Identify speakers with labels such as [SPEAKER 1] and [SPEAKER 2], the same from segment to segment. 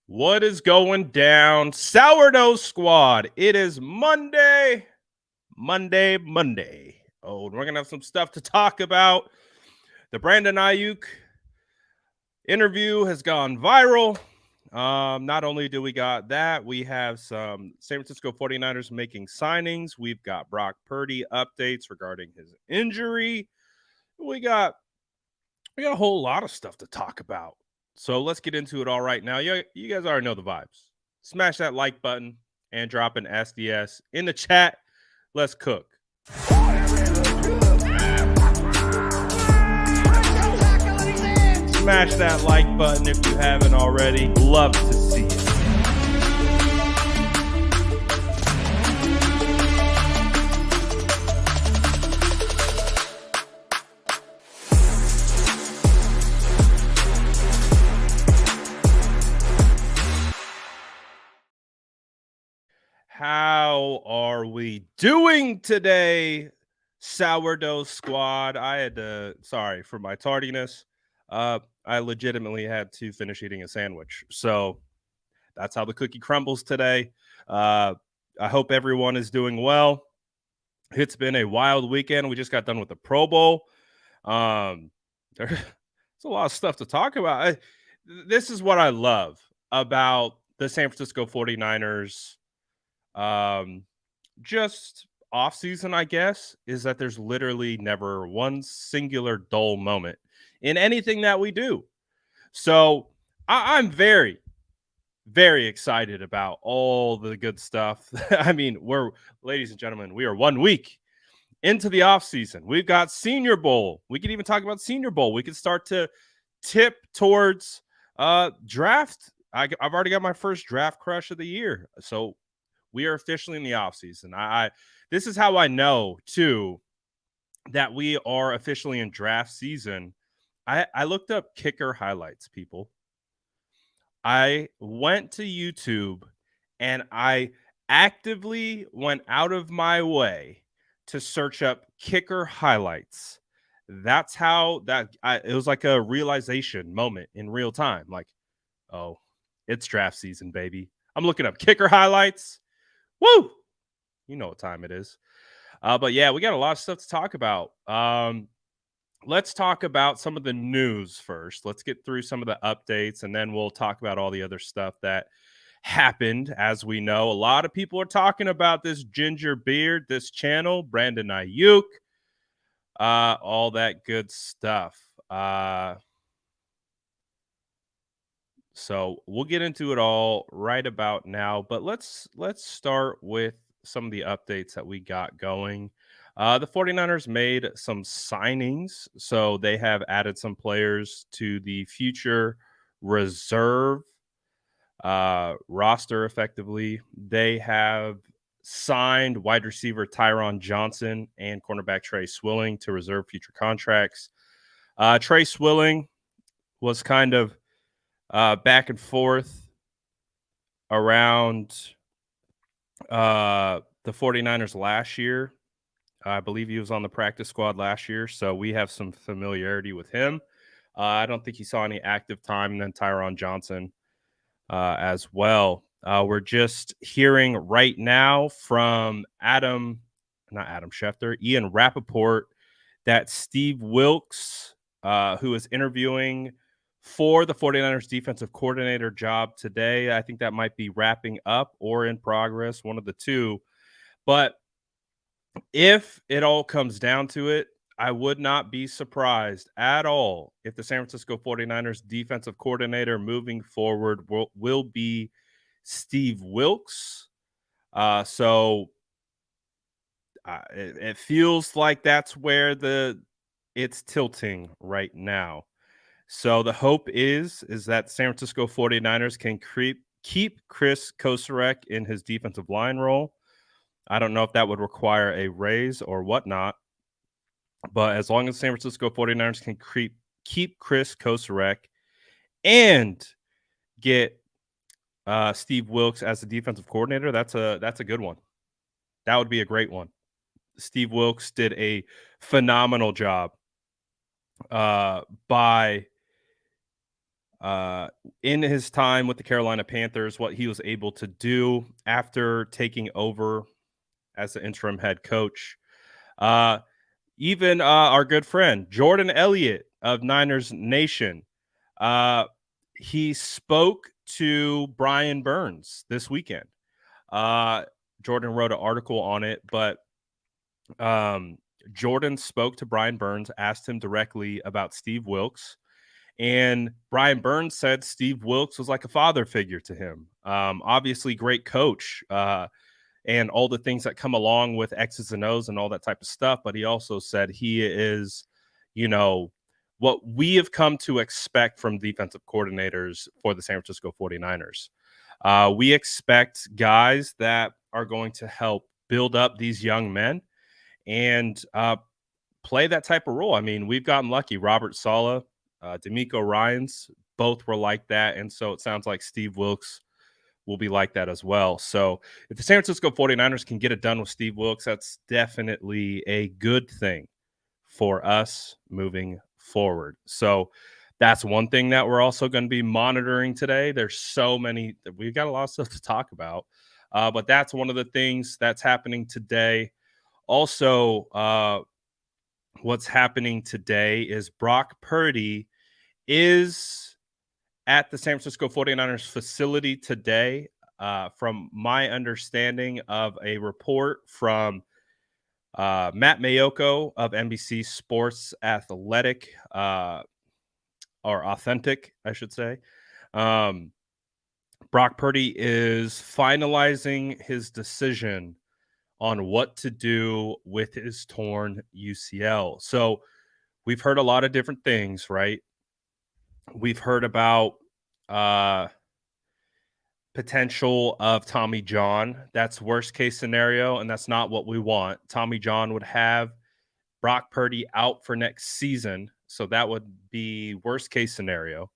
[SPEAKER 1] What is going down, Sourdough Squad? It is Monday. Oh, and we're going to have some stuff to talk about. The Brandon Aiyuk interview has gone viral. Not only do we got that, we have some San Francisco 49ers making signings. We've got Brock Purdy updates regarding his injury. We got a whole lot of stuff to talk about. So let's get into it all right now. You guys already know the vibes. Smash that like button and drop an SDS in the chat. Let's cook. Smash that like button if you haven't already. Love to see it. How are we doing today, Sourdough Squad? Sorry for my tardiness. I legitimately had to finish eating a sandwich. So that's how the cookie crumbles today. I hope everyone is doing well. It's been a wild weekend. We just got done with the Pro Bowl. There's a lot of stuff to talk about. This is what I love about the San Francisco 49ers. Just offseason, I guess, is that there's literally never one singular dull moment in anything that we do. So I'm very, very excited about all the good stuff. I mean, ladies and gentlemen, we are 1 week into the offseason. We've got Senior Bowl. We can even talk about Senior Bowl. We can start to tip towards draft. I've already got my first draft crush of the year. So we are officially in the offseason. This is how I know, too, that we are officially in draft season. I looked up kicker highlights, people. I went to YouTube and I actively went out of my way to search up kicker highlights. That's how it was like a realization moment in real time. Like, oh, it's draft season, baby. I'm looking up kicker highlights. Woo! You know what time it is. But yeah, we got a lot of stuff to talk about. Let's talk about some of the news first. Let's get through some of the updates, and then we'll talk about all the other stuff that happened. As we know, a lot of people are talking about this ginger beard, this channel, Brandon Aiyuk, all that good stuff. So we'll get into it all right about now, but let's start with some of the updates that we got going. The 49ers made some signings, so they have added some players to the future reserve roster effectively. They have signed wide receiver Tyron Johnson and cornerback Trey Swilling to reserve future contracts. Trey Swilling was kind of back and forth around the 49ers last year. I believe he was on the practice squad last year, so we have some familiarity with him. I don't think he saw any active time, and then Tyron Johnson as well. We're just hearing right now from Ian Rappaport, that Steve Wilks, who is interviewing for the 49ers defensive coordinator job today. I think that might be wrapping up or in progress, one of the two. But if it all comes down to it, I would not be surprised at all if the San Francisco 49ers defensive coordinator moving forward will be Steve Wilks. So it feels like that's where it's tilting right now. So the hope is that San Francisco 49ers can keep Chris Kosarek in his defensive line role. I don't know if that would require a raise or whatnot, but as long as San Francisco 49ers can keep Chris Kosarek and get Steve Wilks as the defensive coordinator, that's a good one. That would be a great one. Steve Wilks did a phenomenal job by in his time with the Carolina Panthers, what he was able to do after taking over as the interim head coach. Even our good friend Jordan Elliott of Niners Nation, he spoke to Brian Burns this weekend. Jordan wrote an article on it, but Jordan spoke to Brian Burns, asked him directly about Steve Wilks, and Brian Burns said Steve Wilks was like a father figure to him. Obviously, great coach, and all the things that come along with X's and O's and all that type of stuff. But he also said he is, what we have come to expect from defensive coordinators for the San Francisco 49ers. We expect guys that are going to help build up these young men and play that type of role. I mean, we've gotten lucky. Robert Saleh, D'Amico Ryans, both were like that. And so it sounds like Steve Wilks will be like that as well. So if the San Francisco 49ers can get it done with Steve Wilks, that's definitely a good thing for us moving forward. So that's one thing that we're also going to be monitoring today. There's so many, we've got a lot of stuff to talk about, but that's one of the things that's happening today. Also, what's happening today is Brock Purdy is at the San Francisco 49ers facility today. From my understanding of a report from Matt Mayoko of NBC Sports Athletic, or Authentic, I should say. Brock Purdy is finalizing his decision on what to do with his torn UCL. So we've heard a lot of different things, right? We've heard about potential of Tommy John. That's worst case scenario, and that's not what we want. Tommy John would have Brock Purdy out for next season, so that would be worst case scenario.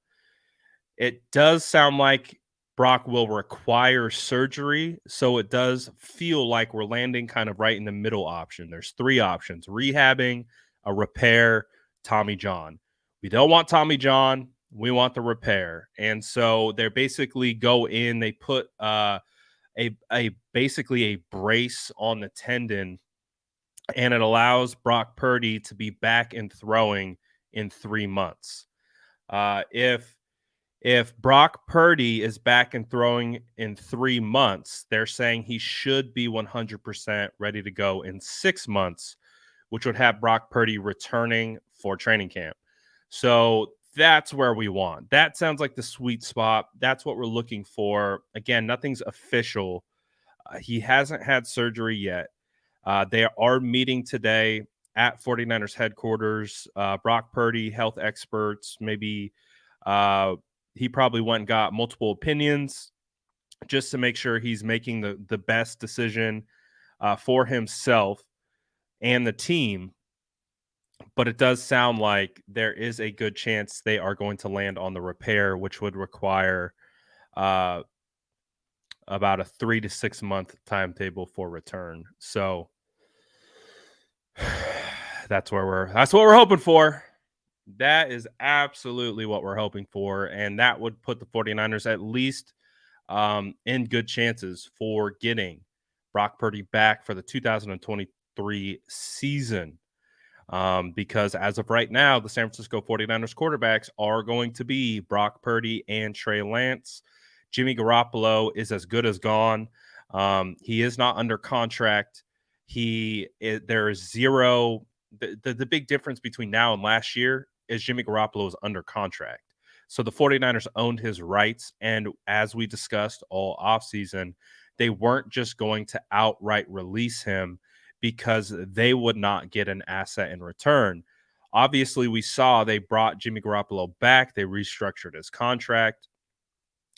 [SPEAKER 1] It does sound like Brock will require surgery, so it does feel like we're landing kind of right in the middle option. There's three options: rehabbing, a repair, Tommy John. We don't want Tommy John. We want the repair. And so they basically go in, they put basically a brace on the tendon, and it allows Brock Purdy to be back and throwing in 3 months. If Brock Purdy is back and throwing in 3 months, they're saying he should be 100% ready to go in 6 months, which would have Brock Purdy returning for training camp. So that's where we want. That sounds like the sweet spot. That's what we're looking for. Again, nothing's official. He hasn't had surgery yet. They are meeting today at 49ers headquarters. Brock Purdy, health experts, maybe he probably went and got multiple opinions just to make sure he's making the best decision for himself and the team. But it does sound like there is a good chance they are going to land on the repair, which would require about a 3 to 6 month timetable for return. So that's what we're hoping for. That is absolutely what we're hoping for. And that would put the 49ers at least in good chances for getting Brock Purdy back for the 2023 season. Because as of right now, the San Francisco 49ers quarterbacks are going to be Brock Purdy and Trey Lance. Jimmy Garoppolo is as good as gone. He is not under contract. There is zero. The big difference between now and last year is Jimmy Garoppolo is under contract. So the 49ers owned his rights. And as we discussed all offseason, they weren't just going to outright release him because they would not get an asset in return. Obviously, we saw they brought Jimmy Garoppolo back. They restructured his contract,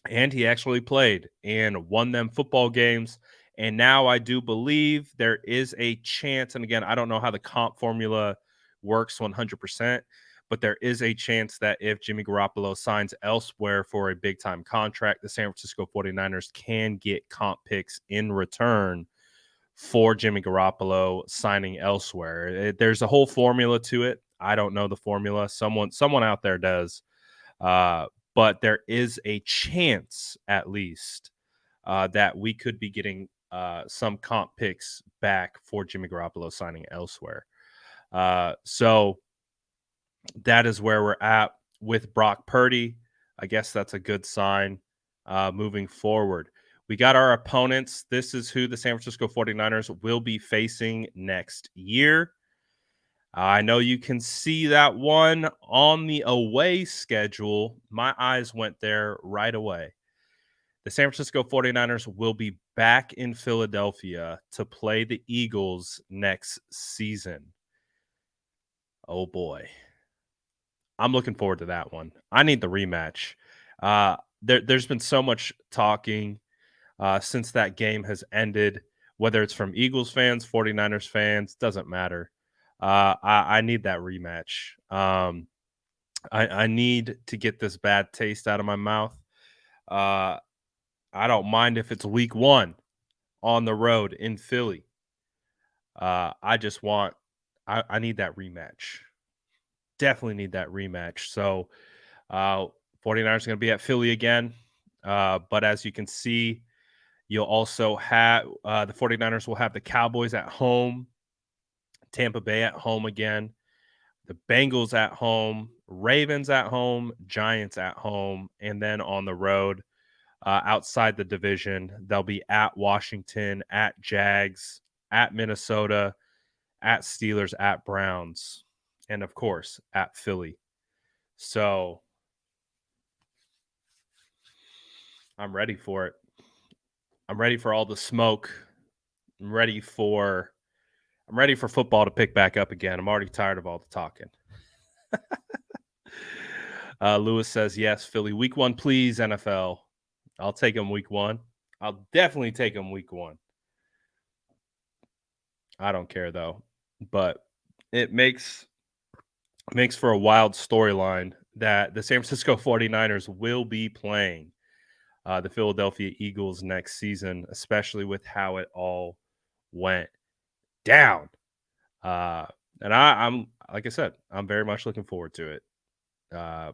[SPEAKER 1] and he actually played and won them football games. And now I do believe there is a chance, and again, I don't know how the comp formula works 100%, but there is a chance that if Jimmy Garoppolo signs elsewhere for a big-time contract, the San Francisco 49ers can get comp picks in return for Jimmy Garoppolo signing elsewhere. There's a whole formula to it. I don't know the formula. Someone out there does. But but there is a chance, at least, that we could be getting some comp picks back for Jimmy Garoppolo signing elsewhere. So that is where we're at with Brock Purdy. I guess that's a good sign moving forward. We got our opponents. This is who the San Francisco 49ers will be facing next year. I know you can see that one on the away schedule. My eyes went there right away. The San Francisco 49ers will be back in Philadelphia to play the Eagles next season. Oh boy. I'm looking forward to that one. I need the rematch. There's been so much talking since that game has ended, whether it's from Eagles fans, 49ers fans, doesn't matter. I need that rematch. I need to get this bad taste out of my mouth. I don't mind if it's week 1 on the road in Philly. I just want I need that rematch. Definitely need that rematch. So 49ers are going to be at Philly again. But as you can see, you'll also have the 49ers will have the Cowboys at home, Tampa Bay at home again, the Bengals at home, Ravens at home, Giants at home, and then on the road outside the division, they'll be at Washington, at Jags, at Minnesota, at Steelers, at Browns, and of course, at Philly. So I'm ready for it. I'm ready for all the smoke. I'm ready for football to pick back up again. I'm already tired of all the talking. Lewis says, yes, Philly. Week 1, please, NFL. I'll take him week 1. I'll definitely take him week 1. I don't care, though. But it makes for a wild storyline that the San Francisco 49ers will be playing the Philadelphia Eagles next season, especially with how it all went down. And I'm like I said, I'm very much looking forward to it. I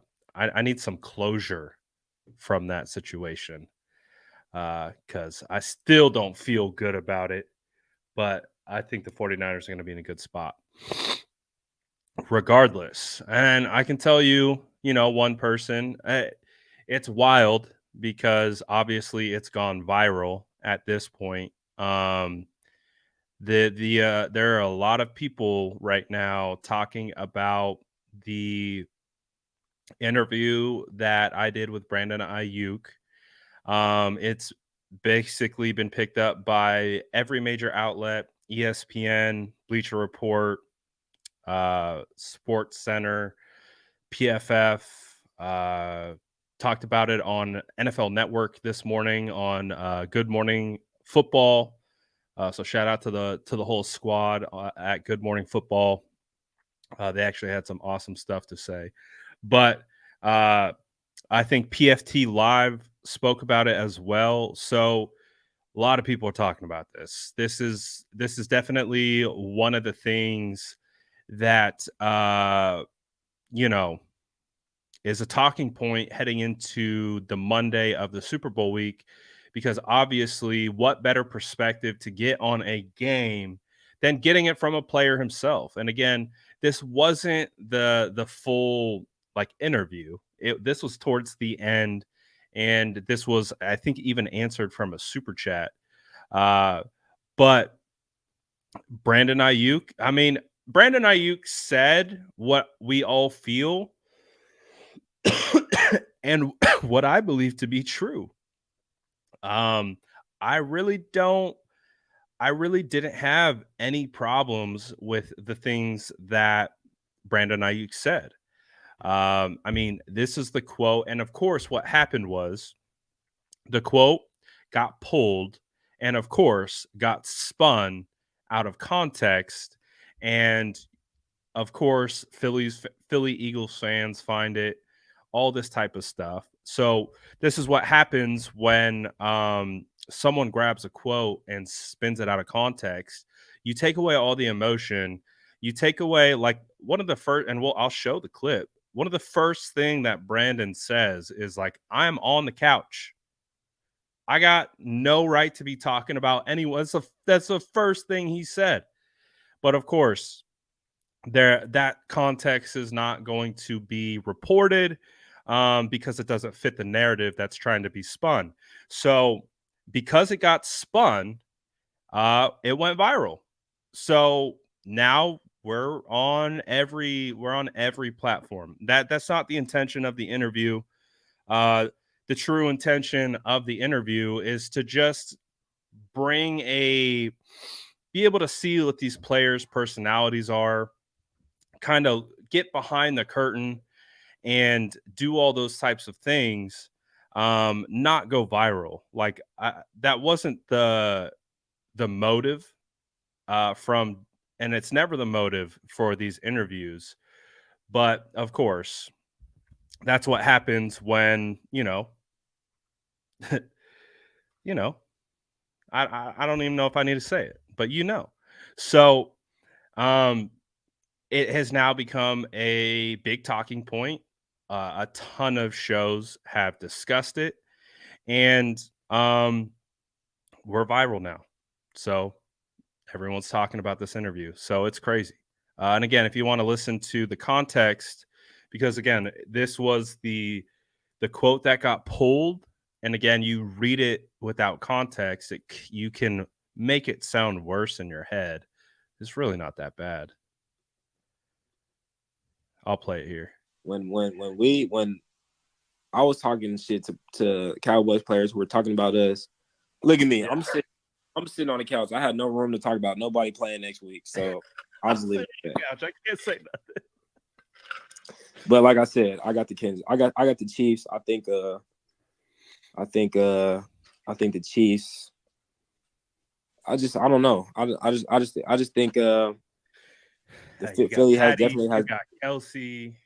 [SPEAKER 1] need some closure from that situation because I still don't feel good about it, but I think the 49ers are going to be in a good spot regardless. And I can tell you, one person, it's wild because obviously it's gone viral at this point. There are a lot of people right now talking about the interview that I did with Brandon Aiyuk. It's basically been picked up by every major outlet: ESPN, Bleacher Report, Sports Center, PFF. Talked about it on NFL Network this morning on Good Morning Football. So shout out to the whole squad at Good Morning Football. They actually had some awesome stuff to say. But I think PFT Live spoke about it as well. So a lot of people are talking about this. This is definitely one of the things that is a talking point heading into the Monday of the Super Bowl week, because obviously what better perspective to get on a game than getting it from a player himself. And again, this wasn't the full interview. This was towards the end, and this was, I think, even answered from a super chat. But Brandon Aiyuk said what we all feel and what I believe to be true. I really didn't have any problems with the things that Brandon Aiyuk said. This is the quote. And of course, what happened was the quote got pulled and, of course, got spun out of context. And, of course, Philly Eagles fans find it, all this type of stuff. So this is what happens when someone grabs a quote and spins it out of context. You take away all the emotion. You take away one of the first, and I'll show the clip. one of the first thing that Brandon says is like, I'm on the couch. I got no right to be talking about anyone. That's the first thing he said. But of course, that context is not going to be reported because it doesn't fit the narrative that's trying to be spun. So because it got spun, it went viral. So now we're on every platform. That's not the intention of the interview. The true intention of the interview is to just be able to see what these players' personalities are, kind of get behind the curtain and do all those types of things, not go viral. Like that wasn't the motive from, and it's never the motive for these interviews. But of course, that's what happens when, you know, I don't even know if I need to say it, but So it has now become a big talking point. A ton of shows have discussed it, and we're viral now. So everyone's talking about this interview. So it's crazy. And again, if you want to listen to the context, because again, this was the quote that got pulled, and again, you read it without context, you can make it sound worse in your head. It's really not that bad. I'll play it here.
[SPEAKER 2] When I was talking shit to Cowboys players who were talking about us, look at me. Yeah. I'm sitting on the couch. I had no room to talk about nobody playing next week, so I'll just leave it at that.
[SPEAKER 1] Couch. I can't say nothing.
[SPEAKER 2] But like I said, I got the Kansas. I got the Chiefs. I think the Chiefs. I don't know. I just think Philly has
[SPEAKER 1] got Kelsey.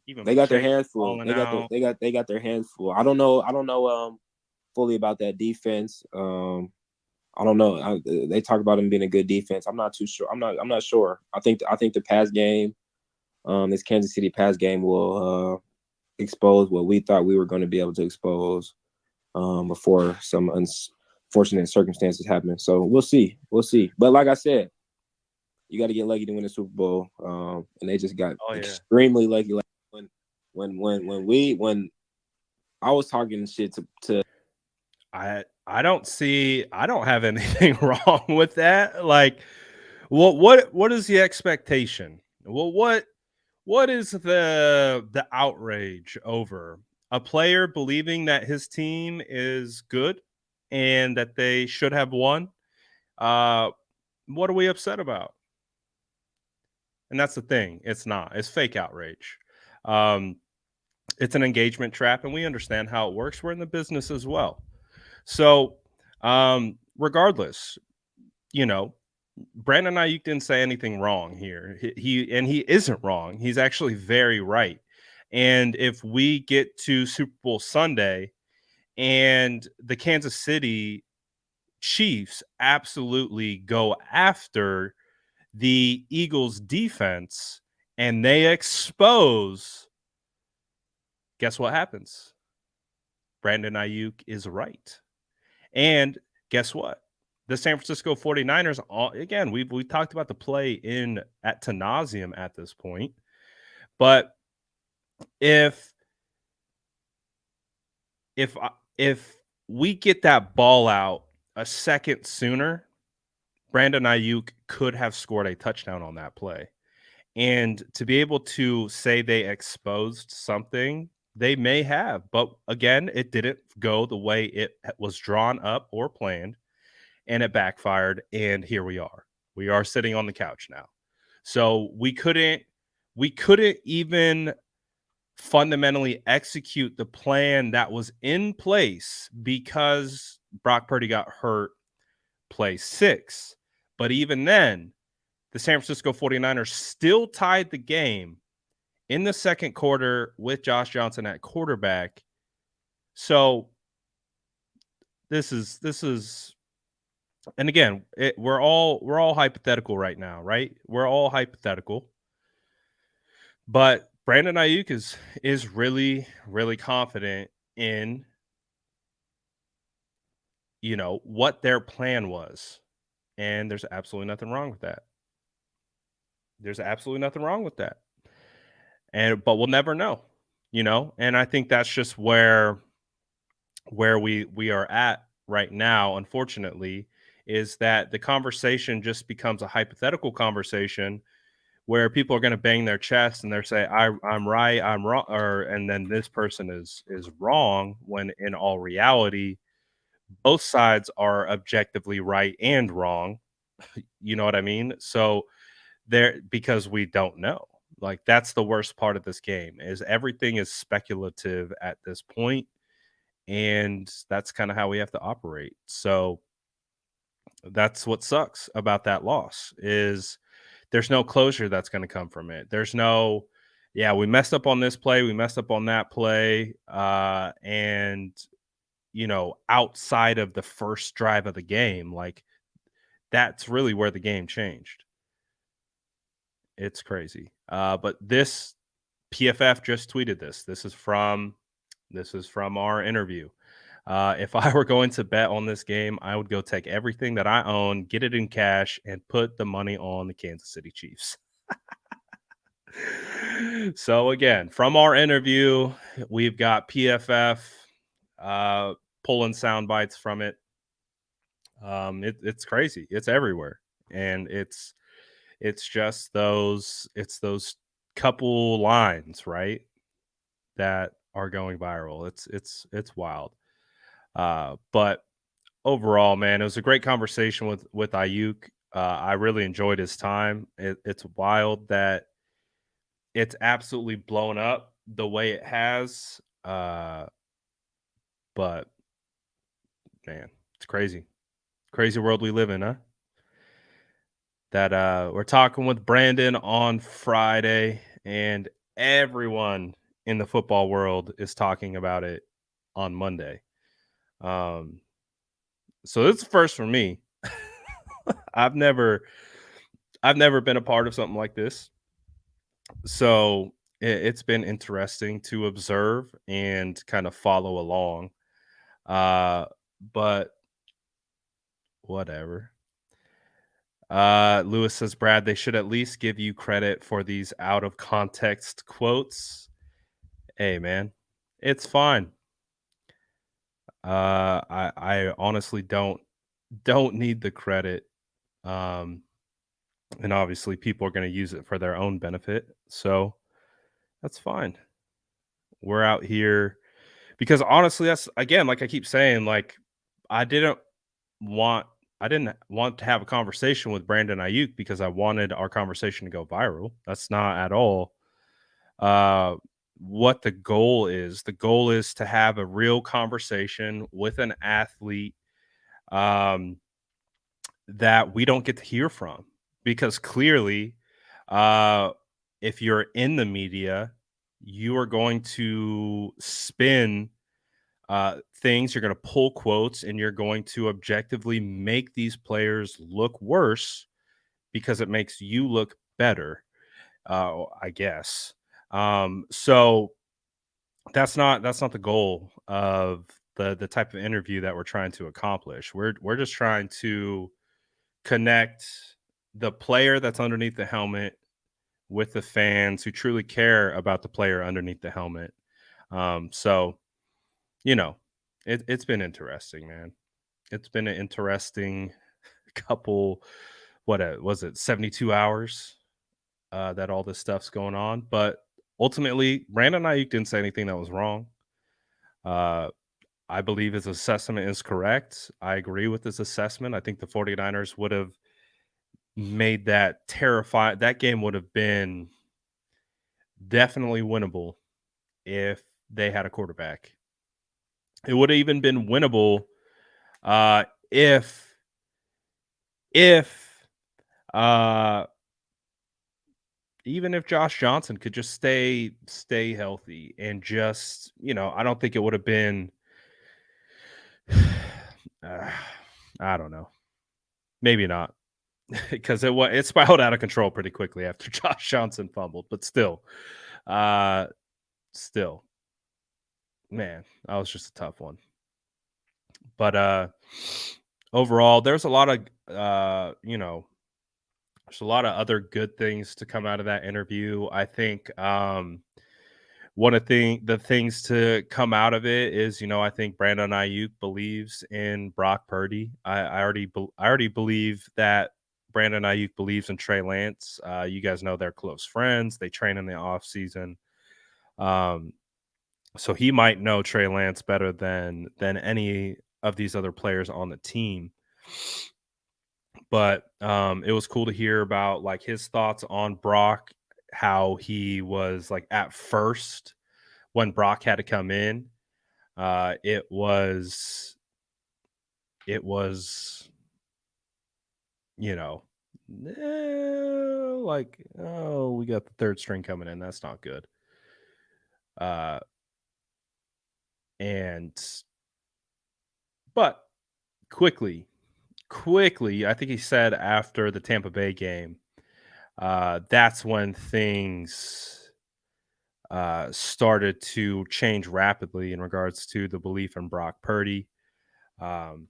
[SPEAKER 2] Even they got their hands full. They got their hands full. I don't know fully about that defense. I don't know. They talk about them being a good defense. I'm not too sure. I'm not sure. I think the pass game, this Kansas City pass game will expose what we thought we were going to be able to expose before some unfortunate circumstances happen. So we'll see. But like I said, you got to get lucky to win the Super Bowl, and they just got extremely lucky. Like when I was talking shit to
[SPEAKER 1] I don't have anything wrong with that. Like, what is the expectation? Well, what is the outrage over a player believing that his team is good and that they should have won? What are we upset about? And that's the thing. It's not. It's fake outrage. It's an engagement trap, and we understand how it works. We're in the business as well. So, regardless, Brandon Aiyuk didn't say anything wrong here. He isn't wrong. He's actually very right. And if we get to Super Bowl Sunday and the Kansas City Chiefs absolutely go after the Eagles defense and they expose, guess what happens? Brandon Aiyuk is right. And guess what? The San Francisco 49ers, again, we talked about the play at nauseum at this point. But if we get that ball out a second sooner, Brandon Aiyuk could have scored a touchdown on that play. And to be able to say they exposed something, they may have. But again, it didn't go the way it was drawn up or planned, and it backfired. And here we are. We are sitting on the couch now. So we couldn't even fundamentally execute the plan that was in place because Brock Purdy got hurt play 6. But even then, the San Francisco 49ers still tied the game in the second quarter with Josh Johnson at quarterback. So this is, and again, we're all hypothetical right now, right? We're all hypothetical. But Brandon Aiyuk is really, really confident in, what their plan was. And there's absolutely nothing wrong with that. There's absolutely nothing wrong with that. But we'll never know, And I think that's just where we are at right now, unfortunately, is that the conversation just becomes a hypothetical conversation where people are going to bang their chest and they're say I'm right, I'm wrong, and then this person is wrong, when in all reality both sides are objectively right and wrong. You know what I mean? So because we don't know. Like, that's the worst part of this game, is everything is speculative at this point, and that's kind of how we have to operate. So that's what sucks about that loss, is there's no closure that's going to come from it. There's no, yeah, we messed up on this play, we messed up on that play, and outside of the first drive of the game, like, that's really where the game changed. It's crazy. But this PFF just tweeted this. This is from our interview. If I were going to bet on this game, I would go take everything that I own, get it in cash, and put the money on the Kansas City Chiefs. So again, from our interview, we've got PFF pulling sound bites from it. It's crazy. It's everywhere, and it's just those couple lines, right, that are going viral. It's wild. But overall, man, it was a great conversation with Aiyuk. I really enjoyed his time. It's wild that it's absolutely blown up the way it has. But man, it's crazy. Crazy world we live in, huh? That we're talking with Brandon on Friday, and everyone in the football world is talking about it on Monday. So this is first for me. I've never been a part of something like this. So it's been interesting to observe and kind of follow along. But whatever. Lewis says, Brad, they should at least give you credit for these out of context quotes. Hey, man, it's fine. I honestly don't need the credit. And obviously people are going to use it for their own benefit. So that's fine. We're out here because honestly, that's, again, like I keep saying, like, I didn't want to have a conversation with Brandon Aiyuk because I wanted our conversation to go viral. That's not at all what the goal is. The goal is to have a real conversation with an athlete that we don't get to hear from, because clearly, if you're in the media, you are going to spin things, you're going to pull quotes, and you're going to objectively make these players look worse because it makes you look better, I guess. So that's not the goal of the type of interview that we're trying to accomplish. We're just trying to connect the player that's underneath the helmet with the fans who truly care about the player underneath the helmet. So, it's been interesting, man. It's been an interesting couple, what was it, 72 hours that all this stuff's going on. But ultimately, Brandon Aiyuk didn't say anything that was wrong. I believe his assessment is correct. I agree with his assessment. I think the 49ers would have made that terrifying. That game would have been definitely winnable if they had a quarterback. It would have even been winnable if even if Josh Johnson could just stay healthy and just, I don't think it would have been I don't know. Maybe not. Because it spiraled out of control pretty quickly after Josh Johnson fumbled, but still. Still, man, that was just a tough one. But overall, there's a lot of there's a lot of other good things to come out of that interview. I think one of the things to come out of it is, I think Brandon Aiyuk believes in Brock Purdy. I already believe that Brandon Aiyuk believes in Trey Lance. You guys know they're close friends. They train in the off season. So he might know Trey Lance better than any of these other players on the team. But it was cool to hear about like his thoughts on Brock, how he was like at first when Brock had to come in. It was like, oh, we got the third string coming in. That's not good. But quickly, I think he said after the Tampa Bay game, that's when things started to change rapidly in regards to the belief in Brock Purdy. And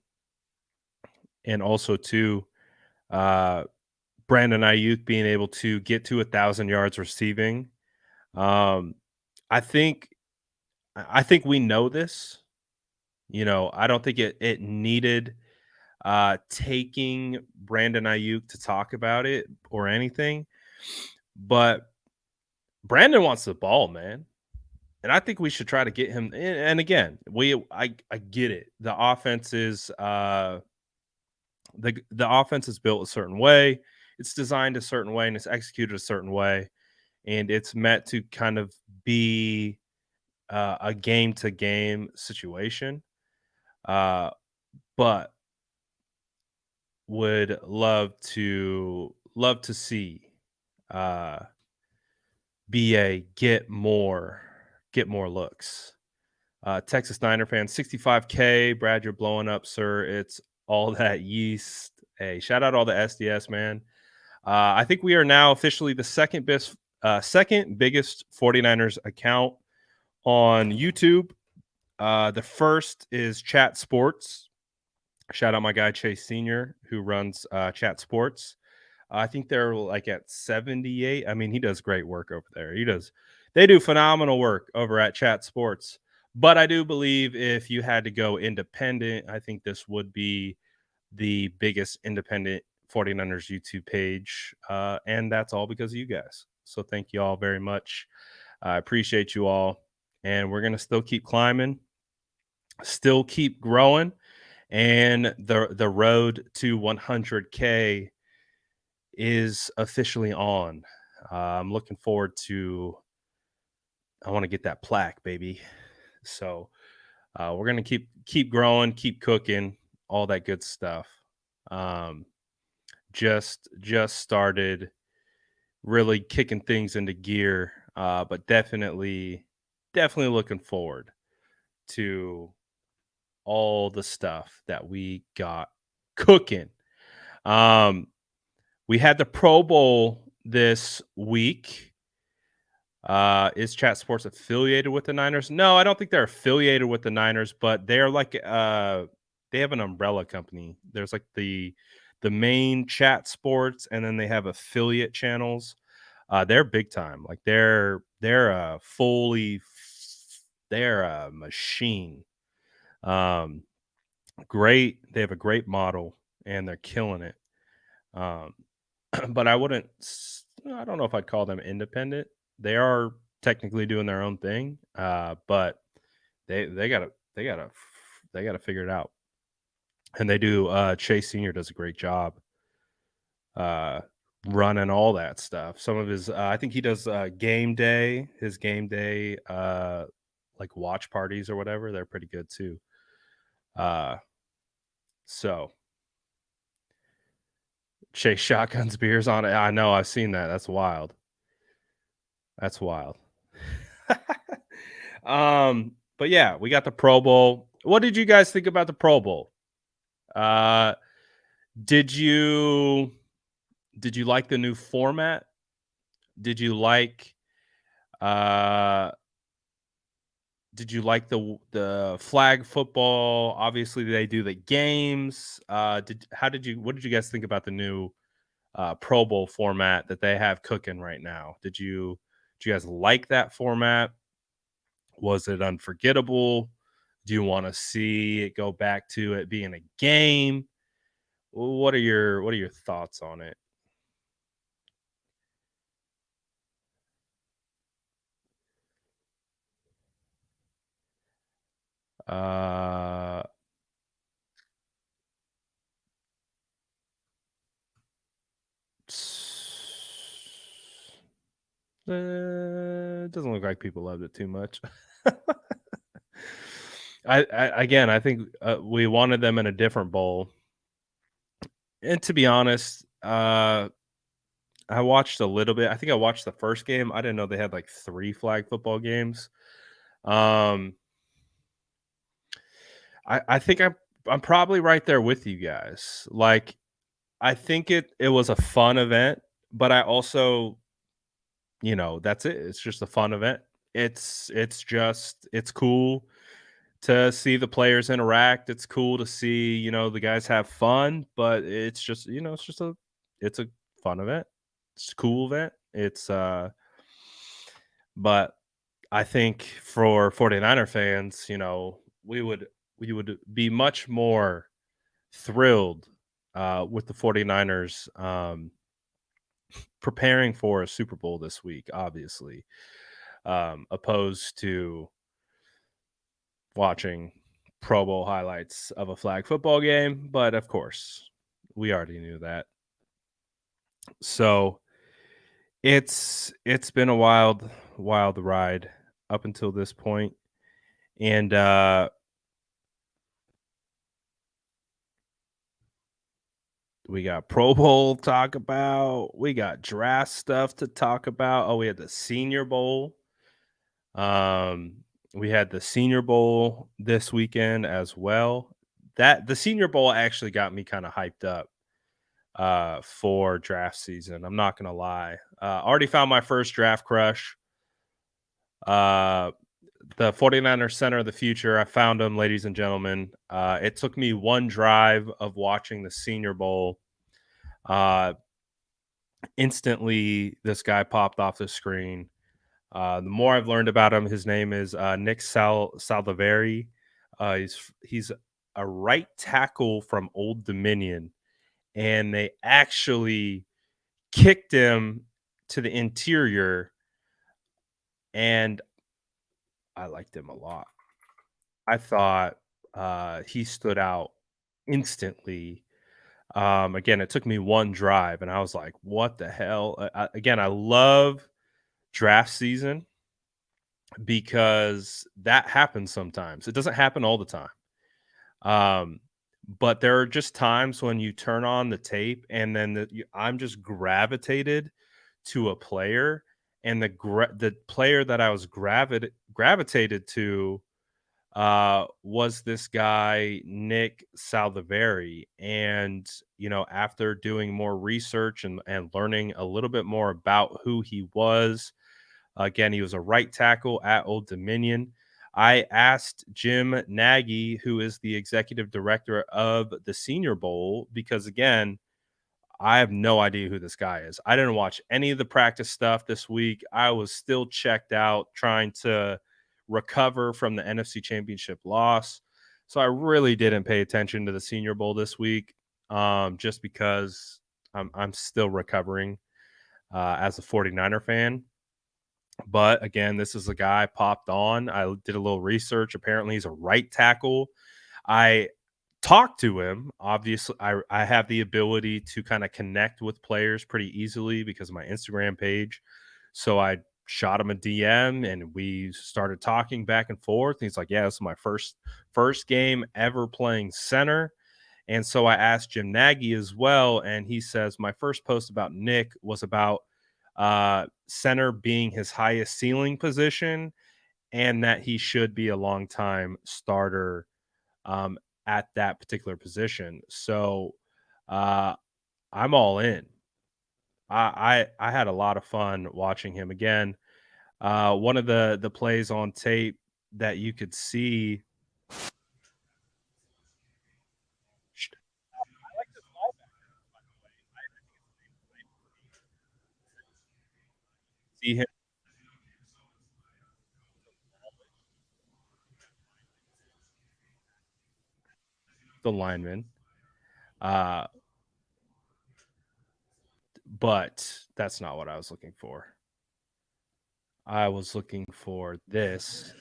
[SPEAKER 1] also too, Brandon Aiyuk being able to get to 1,000 yards receiving. I think we know this. I don't think it needed taking Brandon Aiyuk to talk about it or anything, but Brandon wants the ball, man. And I think we should try to get him. And again, I get it. The offense is the offense is built a certain way. It's designed a certain way and it's executed a certain way, and it's meant to kind of be a game to game situation. But would love to see BA get more looks. Texas Niner fan, 65K. Brad, you're blowing up, sir. It's all that yeast. Hey, shout out all the SDS, man. I think we are now officially the second biggest 49ers account on YouTube. The first is Chat Sports. Shout out my guy Chase Sr., who runs Chat Sports. I think they're like at 78. I mean, he does great work over there. They do phenomenal work over at Chat Sports. But I do believe if you had to go independent, I think this would be the biggest independent 49ers YouTube page. And that's all because of you guys. So thank you all very much. I appreciate you all. And we're going to still keep climbing, still keep growing. And the road to 100K is officially on. I'm looking forward to. I want to get that plaque, baby. So we're gonna keep growing, keep cooking, all that good stuff. Just started really kicking things into gear, but definitely looking forward to all the stuff that we got cooking. We had the Pro Bowl this week. Is Chat Sports affiliated with the Niners? No, I don't think they're affiliated with the Niners, but they're like they have an umbrella company. There's like the main Chat Sports, and then they have affiliate channels. They're big time. Like they're a machine. Great. They have a great model and they're killing it. But I don't know if I'd call them independent. They are technically doing their own thing. But they gotta figure it out. And they do. Chase Sr. does a great job running all that stuff. Some of his, I think he does game day, like watch parties or whatever. They're pretty good too. So Chase shotguns beers on it. I know, I've seen that. That's wild. But yeah, we got the Pro Bowl. What did you guys think about the Pro Bowl? Did you like the new format? Did you like Uh, did you like the flag football? Obviously, they do the games. What did you guys think about the new Pro Bowl format that they have cooking right now? Did you guys like that format? Was it unforgettable? Do you want to see it go back to it being a game? What are your thoughts on it? Uh, it doesn't look like people loved it too much. I think we wanted them in a different bowl, and to be honest, I watched a little bit. I think I watched the first game. I didn't know they had like 3 flag football games. Um, I think I'm probably right there with you guys. Like, I think it was a fun event, but I also, that's it. It's just a fun event. It's cool to see the players interact. It's cool to see, the guys have fun, but it's a fun event. It's a cool event. But I think for 49er fans, we would be much more thrilled with the 49ers preparing for a Super Bowl this week, obviously, opposed to watching Pro Bowl highlights of a flag football game. But of course, we already knew that. So it's been a wild ride up until this point. And we got Pro Bowl to talk about. We got draft stuff to talk about. Oh, we had the Senior Bowl. Um, we had the Senior Bowl this weekend as well. That the Senior Bowl actually got me kind of hyped up for draft season. I'm not gonna lie. Already found my first draft crush. Uh, the 49er center of the future. I found him, ladies and gentlemen. It took me one drive of watching the Senior Bowl. Instantly, this guy popped off the screen. The more I've learned about him, his name is Nick Saldivari. He's a right tackle from Old Dominion, and they actually kicked him to the interior, and I liked him a lot. I thought he stood out instantly. Again, it took me one drive, and I was like, "What the hell?" Again, I love draft season because that happens sometimes. It doesn't happen all the time. Um, but there are just times when you turn on the tape and then I'm just gravitated to a player, and the player that I was gravitated to was this guy Nick Saldivari. And after doing more research and learning a little bit more about who he was, again, he was a right tackle at Old Dominion. I asked Jim Nagy, who is the executive director of the Senior Bowl, because again, I have no idea who this guy is. I didn't watch any of the practice stuff this week. I was still checked out trying to recover from the NFC Championship loss. So I really didn't pay attention to the Senior Bowl this week, just because I'm still recovering as a 49er fan. But again, this is a guy popped on. I did a little research. Apparently, he's a right tackle. I talked to him. Obviously, I have the ability to kind of connect with players pretty easily because of my Instagram page. So I shot him a DM and we started talking back and forth. And he's like, "Yeah, this is my first game ever playing center." And so I asked Jim Nagy as well, and he says my first post about Nick was about center being his highest ceiling position, and that he should be a long time starter um, at that particular position. So uh, I'm all in. I had a lot of fun watching him again. One of the plays on tape that you could see. See him, the lineman. But that's not what I was looking for. I was looking for this.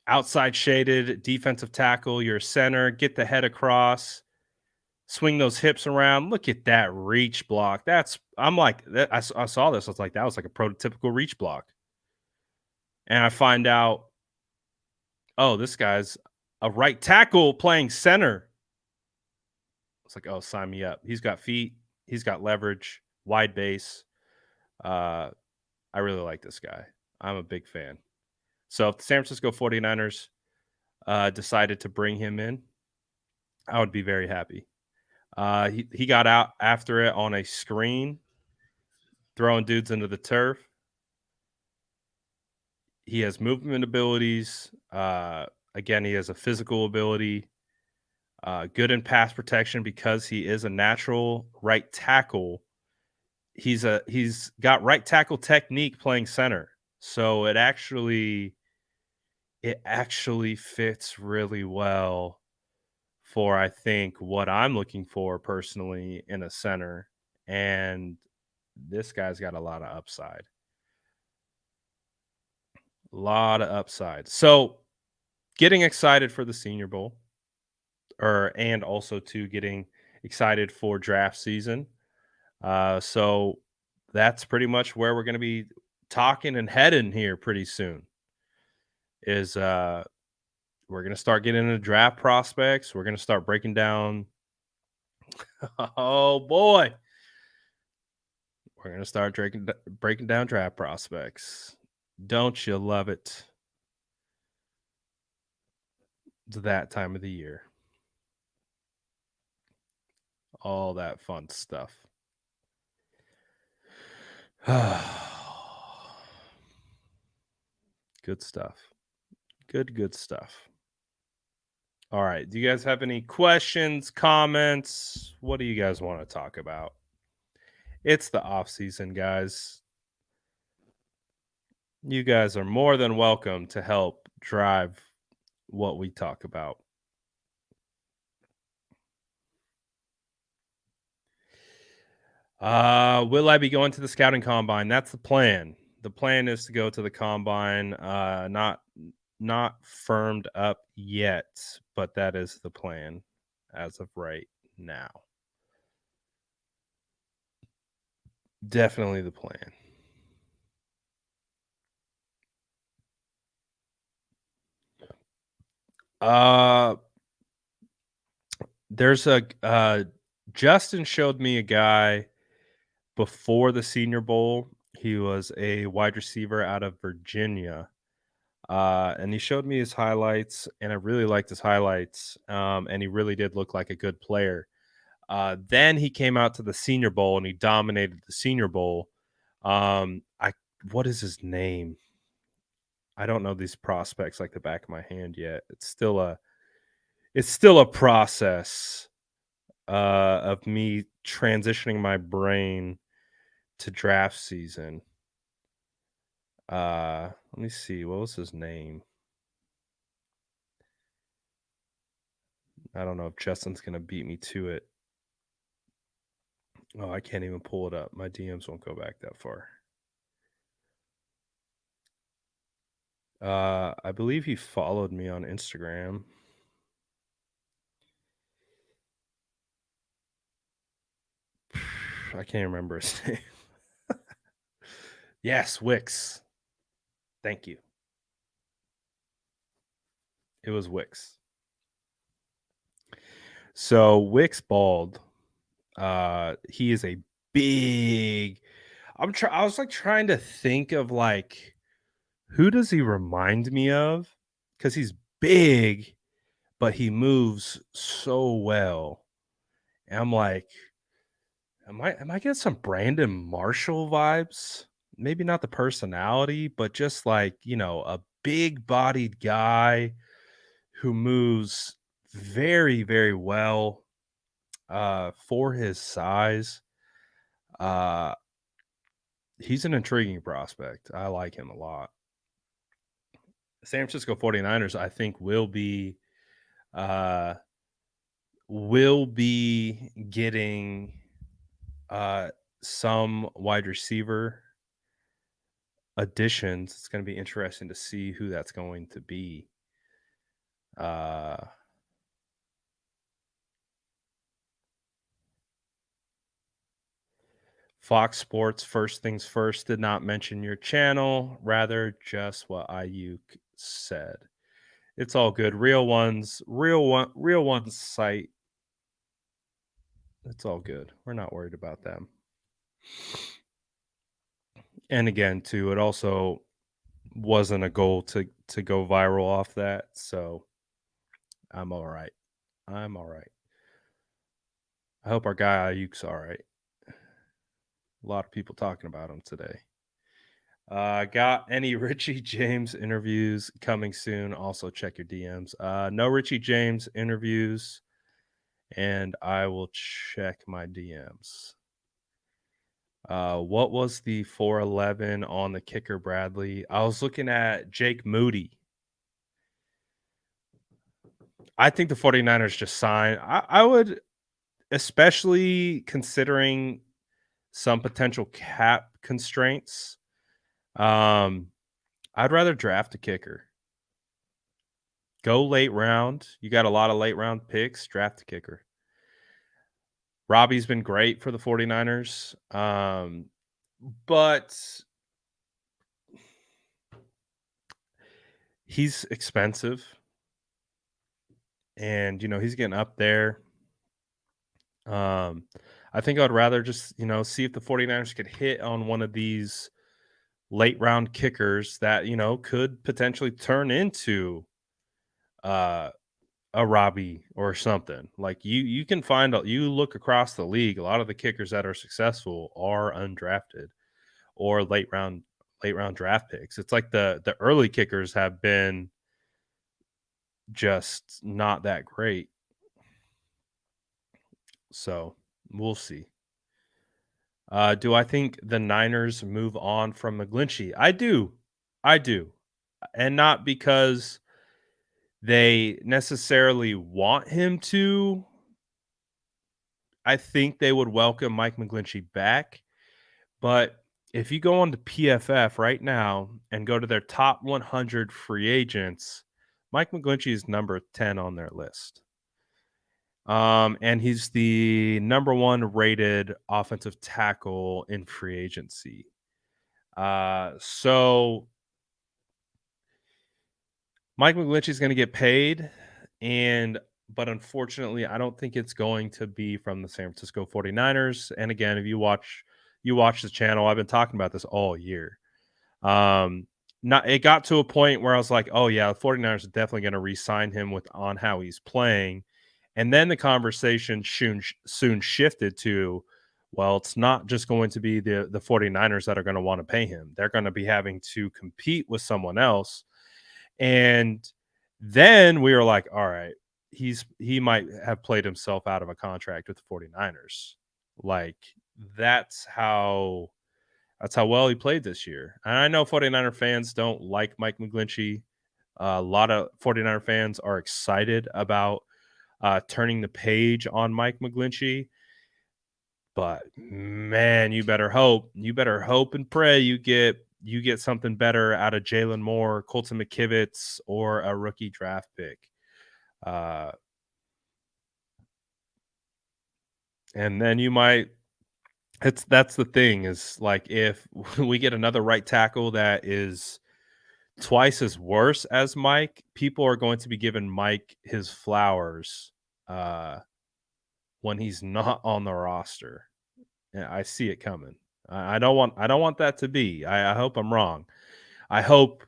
[SPEAKER 1] Outside shaded defensive tackle, your center, get the head across, swing those hips around. Look at that reach block. I'm like, I saw this. I was like, that was like a prototypical reach block. And I find out, oh, this guy's a right tackle playing center. It's like, oh, sign me up. He's got feet, he's got leverage, wide base. I really like this guy. I'm a big fan. So if the San Francisco 49ers decided to bring him in, I would be very happy. He got out after it on a screen, throwing dudes into the turf. He has movement abilities. Again, he has a physical ability. Good in pass protection because he is a natural right tackle. He's got right tackle technique playing center. So it actually fits really well for, I think, what I'm looking for personally in a center. And this guy's got a lot of upside. A lot of upside. So getting excited for the Senior Bowl, and also to getting excited for draft season. So that's pretty much where we're going to be talking and heading here pretty soon. Is we're going to start getting into draft prospects. We're going to start breaking down. Oh boy. We're going to start breaking down draft prospects. Don't you love it? It's that time of the year. All that fun stuff. Good stuff. Good stuff. All right. Do you guys have any questions, comments? What do you guys want to talk about? It's the off season, guys. You guys are more than welcome to help drive what we talk about. Will I be going to the scouting combine? That's the plan. The plan is to go to the combine. Not firmed up yet, but that is the plan as of right now. Definitely the plan. There's Justin showed me a guy before the Senior Bowl. He was a wide receiver out of Virginia. And he showed me his highlights, and I really liked his highlights. And he really did look like a good player. Then he came out to the Senior Bowl and he dominated the Senior Bowl. What is his name? I don't know these prospects like the back of my hand yet. It's still a process of me transitioning my brain to draft season. Let me see. What was his name? I don't know if Justin's gonna beat me to it. Oh, I can't even pull it up. My DMs won't go back that far. I believe he followed me on Instagram. I can't remember his name. Yes, Wix. Thank you. It was Wix. So Wix Bald, he is a big. I was like trying to think of like who does he remind me of? Because he's big, but he moves so well. And I'm like, Am I getting some Brandon Marshall vibes? Maybe not the personality, but just like, a big bodied guy who moves very, very well for his size. Uh he's an intriguing prospect. I like him a lot. San Francisco 49ers, I think, uh will be getting uh some wide receiver additions. It's going to be interesting to see who that's going to be. Fox Sports, first things first, did not mention your channel, rather just what Aiyuk said. It's all good. Real ones site. It's all good. We're not worried about them. And again, too, it also wasn't a goal to go viral off that, so I'm all right. I'm all right. I hope our guy Ayuk's all right. A lot of people talking about him today. Got any Richie James interviews coming soon? Also check your DMs. No Richie James interviews, and I will check my DMs. What was the 411 on the kicker, Bradley? I was looking at Jake Moody. I think the 49ers just signed. I would, especially considering some potential cap constraints. I'd rather draft a kicker. Go late round. You got a lot of late round picks. Draft a kicker. Robbie's been great for the 49ers. But he's expensive. And, he's getting up there. I think I'd rather just, see if the 49ers could hit on one of these late round kickers that, could potentially turn into a Robbie or something. Like you can find you look across the league, a lot of the kickers that are successful are undrafted or late round draft picks. It's like the early kickers have been just not that great. So we'll see. Do I think the Niners move on from McGlinchey? I do. And not because they necessarily want him to. I think they would welcome Mike McGlinchey back. But if you go on to PFF right now and go to their top 100 free agents, Mike McGlinchey is number 10 on their list. And he's the number 1 rated offensive tackle in free agency. So Mike McGlinchey is going to get paid, but unfortunately, I don't think it's going to be from the San Francisco 49ers. And again, if you watch the channel, I've been talking about this all year. It got to a point where I was like, oh yeah, the 49ers are definitely going to re-sign him on how he's playing. And then the conversation soon shifted to, well, it's not just going to be the 49ers that are going to want to pay him. They're going to be having to compete with someone else. And then we were like, all right, he might have played himself out of a contract with the 49ers. Like that's how well he played this year. And I know 49er fans don't like Mike McGlinchey. A lot of 49er fans are excited about turning the page on Mike McGlinchey. But man, you better hope and pray you get something better out of Jalen Moore, Colton McKivitz, or a rookie draft pick. And then you might. That's the thing is like if we get another right tackle that is twice as worse as Mike, people are going to be giving Mike his flowers when he's not on the roster. Yeah, I see it coming. I don't want that to be. I hope I'm wrong. I hope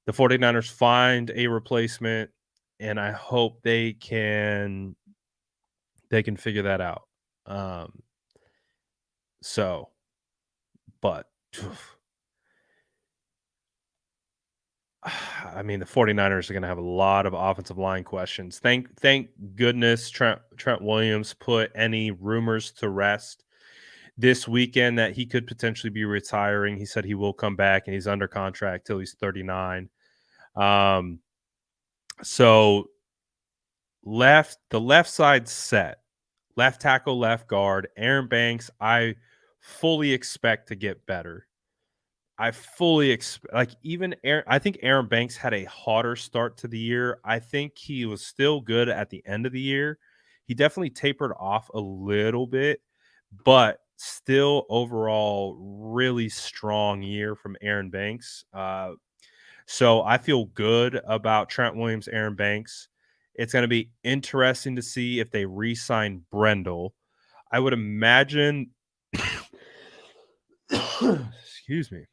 [SPEAKER 1] the 49ers find a replacement, and I hope they can figure that out. So, but I mean, the 49ers are going to have a lot of offensive line questions. Thank goodness Trent Williams put any rumors to rest this weekend that he could potentially be retiring. He said he will come back, and he's under contract till he's 39. So the left side set. Left tackle, left guard, Aaron Banks, I fully expect to get better. I fully expect, like, even Aaron, I think Aaron Banks had a hotter start to the year. I think he was still good at the end of the year. He definitely tapered off a little bit, but still overall really strong year from Aaron Banks. So I feel good about Trent Williams, Aaron Banks. It's going to be interesting to see if they re-sign Brendel. I would imagine excuse me.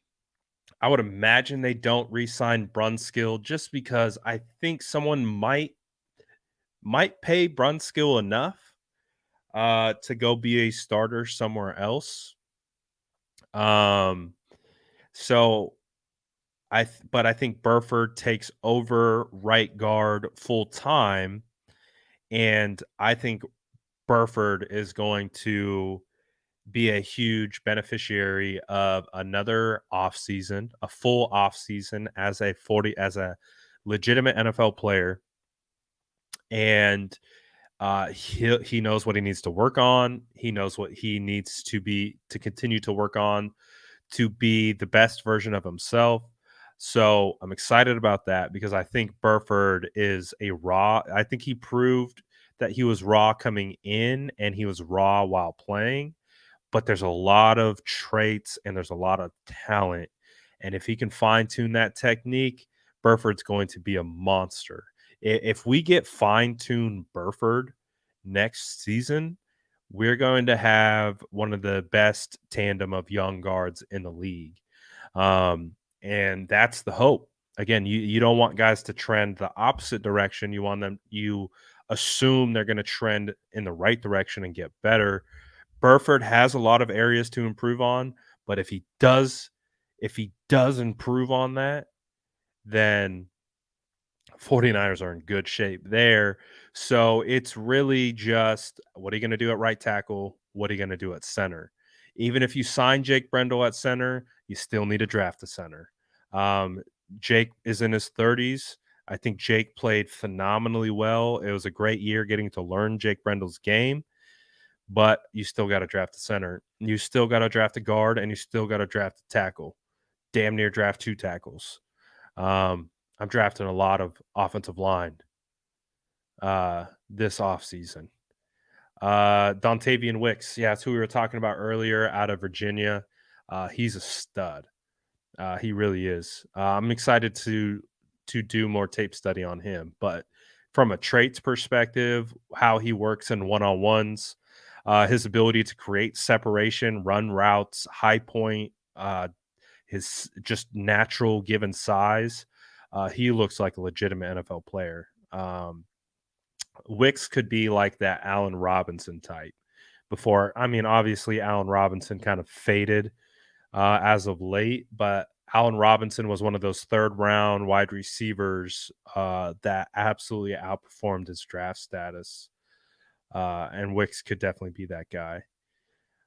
[SPEAKER 1] I would imagine they don't re-sign Brunskill just because I think someone might pay Brunskill enough to go be a starter somewhere else. So but I think Burford takes over right guard full time, and I think Burford is going to be a huge beneficiary of another offseason, a full offseason as a legitimate NFL player. And he knows what he needs to work on. He knows what he needs to continue to work on to be the best version of himself. So I'm excited about that because I think Burford is I think he proved that he was raw coming in and he was raw while playing. But there's a lot of traits and there's a lot of talent. And if he can fine tune that technique, Burford's going to be a monster. If we get fine tuned Burford next season, we're going to have one of the best tandem of young guards in the league. And that's the hope. Again, you don't want guys to trend the opposite direction. You assume they're going to trend in the right direction and get better. Burford has a lot of areas to improve on, but if he does improve on that, then 49ers are in good shape there. So it's really just, what are you going to do at right tackle? What are you going to do at center? Even if you sign Jake Brendel at center, you still need to draft a center. Jake is in his 30s. I think Jake played phenomenally well. It was a great year getting to learn Jake Brendel's game. But you still got to draft a center. You still got to draft a guard, and you still got to draft a tackle. Damn near draft 2 tackles. I'm drafting a lot of offensive line this offseason. Dontavian Wicks, yeah, that's who we were talking about earlier out of Virginia. He's a stud. He really is. I'm excited to do more tape study on him. But from a traits perspective, how he works in one-on-ones, his ability to create separation, run routes, high point, his just natural given size, he looks like a legitimate NFL player. Wicks could be like that Allen Robinson type before. I mean, obviously, Allen Robinson kind of faded as of late, but Allen Robinson was one of those third-round wide receivers that absolutely outperformed his draft status. And Wicks could definitely be that guy.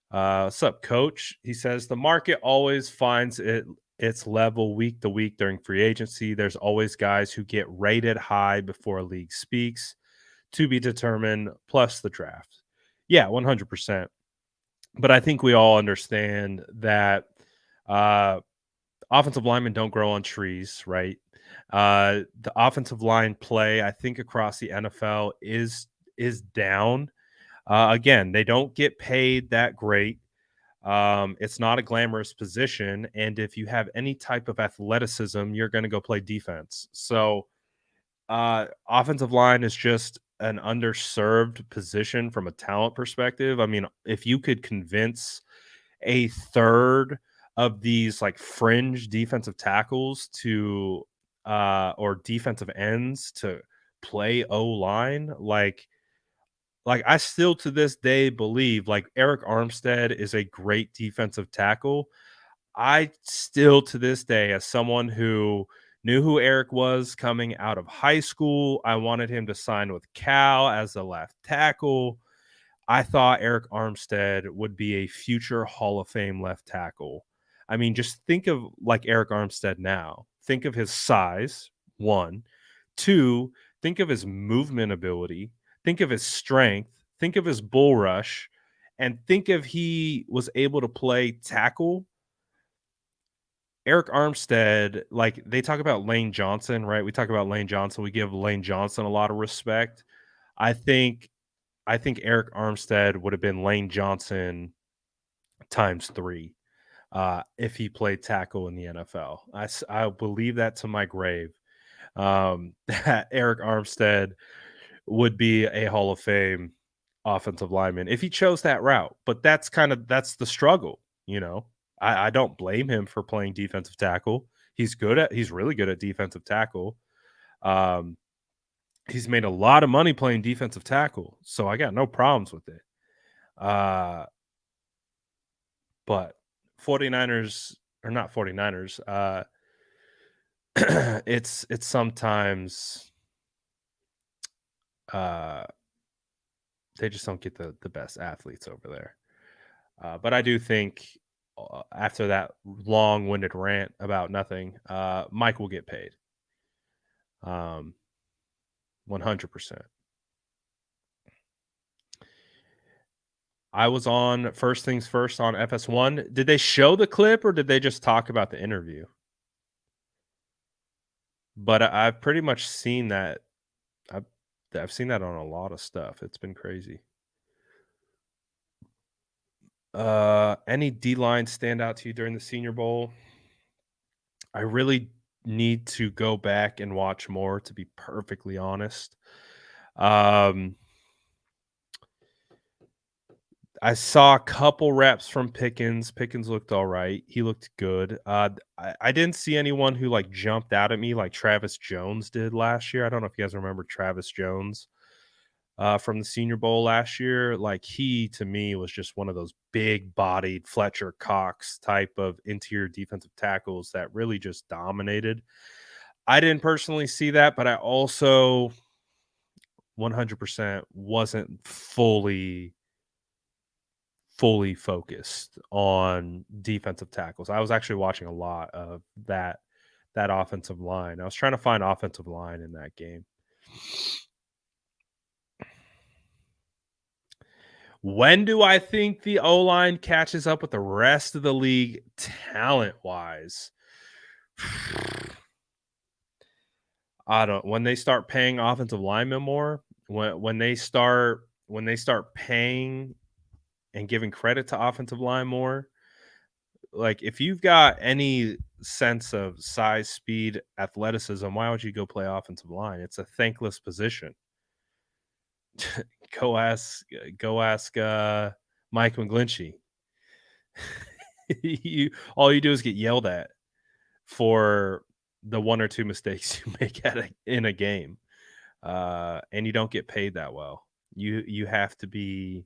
[SPEAKER 1] What's up, Coach? He says, the market always finds its level week to week during free agency. There's always guys who get rated high before a league speaks, to be determined, plus the draft. Yeah, 100%. But I think we all understand that offensive linemen don't grow on trees, right? The offensive line play, I think, across the NFL is down. Again, they don't get paid that great. It's not a glamorous position, and if you have any type of athleticism, you're going to go play defense. So, offensive line is just an underserved position from a talent perspective. I mean, if you could convince a third of these like fringe defensive tackles to or defensive ends to play O-line, like like I still to this day believe like Eric Armstead is a great defensive tackle. I still to this day, as someone who knew who Eric was coming out of high school, I wanted him to sign with Cal as a left tackle. I thought Eric Armstead would be a future Hall of Fame left tackle. I mean, just think of like Eric Armstead now. Think of his size, one. Two, think of his movement ability. Think of his strength. Think of his bull rush. And think if he was able to play tackle. Eric Armstead, like they talk about Lane Johnson, right? We talk about Lane Johnson. We give Lane Johnson a lot of respect. I think Eric Armstead would have been Lane Johnson times 3 if he played tackle in the NFL. I believe that to my grave. That Eric Armstead would be a Hall of Fame offensive lineman if he chose that route. But that's the struggle, you know. I don't blame him for playing defensive tackle. He's really good at defensive tackle. He's made a lot of money playing defensive tackle, so I got no problems with it. But 49ers or not 49ers, it's sometimes they just don't get the best athletes over there. But I do think after that long-winded rant about nothing, Mike will get paid. 100%. I was on First Things First on FS1. Did they show the clip or did they just talk about the interview? But I've pretty much seen that. I've seen that on a lot of stuff. It's been crazy. Any D-line stand out to you during the Senior Bowl? I really need to go back and watch more, to be perfectly honest. I saw a couple reps from Pickens. Pickens looked all right. He looked good. I didn't see anyone who like jumped out at me like Travis Jones did last year. I don't know if you guys remember Travis Jones from the Senior Bowl last year. Like he, to me, was just one of those big-bodied Fletcher Cox type of interior defensive tackles that really just dominated. I didn't personally see that, but I also 100% wasn't fully focused on defensive tackles. I was actually watching a lot of that offensive line. I was trying to find offensive line in that game. When do I think the O-line catches up with the rest of the league talent-wise? When they start paying offensive linemen more, when they start paying and giving credit to offensive line more. Like if you've got any sense of size, speed, athleticism, why would you go play offensive line? It's a thankless position. Go ask Mike McGlinchey. All you do is get yelled at for the one or two mistakes you make in a game, and you don't get paid that well. You have to be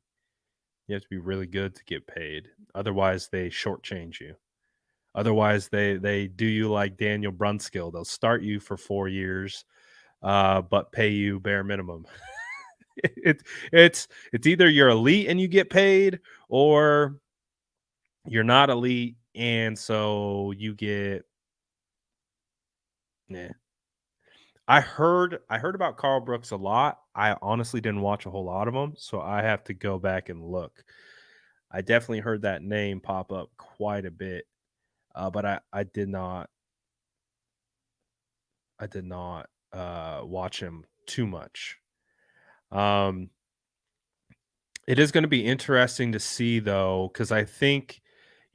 [SPEAKER 1] really good to get paid. Otherwise, they shortchange you. Otherwise, they do you like Daniel Brunskill. They'll start you for 4 years, but pay you bare minimum. It's either you're elite and you get paid, or you're not elite and so you get. Nah. I heard about Carl Brooks a lot. I honestly didn't watch a whole lot of them, so I have to go back and look. I definitely heard that name pop up quite a bit, but I did not watch him too much. It is going to be interesting to see though, because I think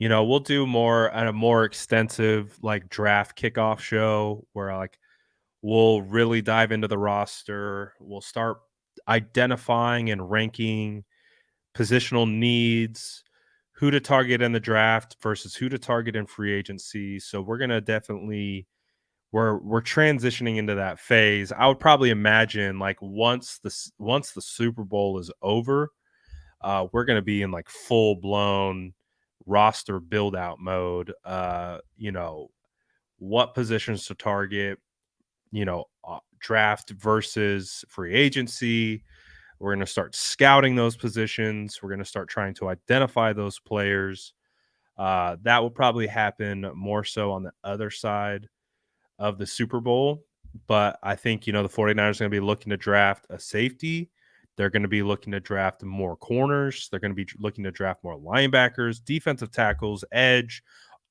[SPEAKER 1] we'll do more at a more extensive like draft kickoff show where like we'll really dive into the roster. We'll start identifying and ranking positional needs, who to target in the draft versus who to target in free agency. So we're going to definitely we're transitioning into that phase. I would probably imagine like once the Super Bowl is over, we're going to be in like full blown roster build out mode. What positions to target, draft versus free agency. We're going to start scouting those positions. We're going to start trying to identify those players. That will probably happen more so on the other side of the Super Bowl. But I think, the 49ers are going to be looking to draft a safety. They're going to be looking to draft more corners. They're going to be looking to draft more linebackers, defensive tackles, edge,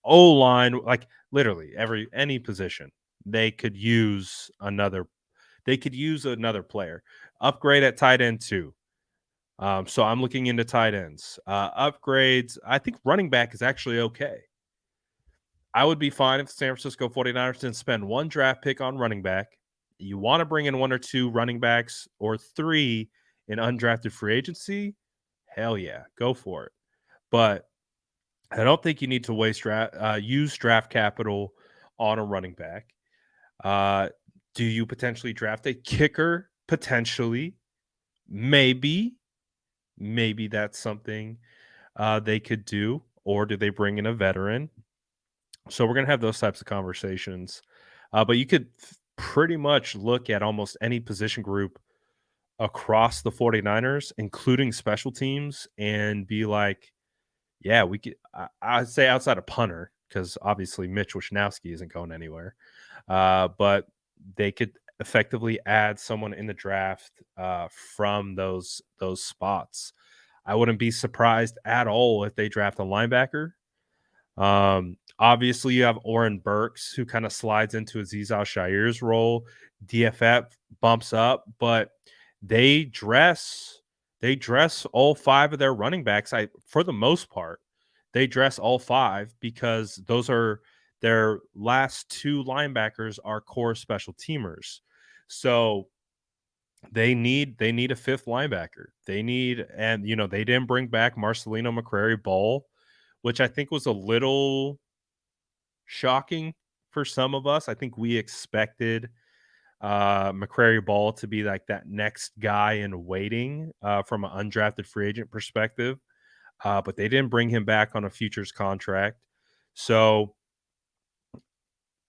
[SPEAKER 1] O-line, like literally any position. They could use another player. Upgrade at tight end too. So I'm looking into tight ends. Upgrades. I think running back is actually okay. I would be fine if the San Francisco 49ers didn't spend one draft pick on running back. You want to bring in one or two running backs or three in undrafted free agency? Hell yeah, go for it. But I don't think you need to use draft capital on a running back. Do you potentially draft a kicker? Potentially. Maybe that's something they could do. Or do they bring in a veteran? So we're going to have those types of conversations. But you could pretty much look at almost any position group across the 49ers, including special teams, and be like, yeah, we could. I'd say outside of punter, because obviously Mitch Wishnowsky isn't going anywhere. But they could effectively add someone in the draft from those spots. I wouldn't be surprised at all if they draft a linebacker. Obviously, you have Oren Burks, who kind of slides into Azeez Al-Shaair's role. DFF bumps up, but they dress all five of their running backs. For the most part, they dress all five because those are their last two linebackers are core special teamers. So they need a fifth linebacker. They didn't bring back Marcelino McCrary-Ball, which I think was a little shocking for some of us. I think we expected McCrary-Ball to be like that next guy in waiting from an undrafted free agent perspective. But they didn't bring him back on a futures contract. So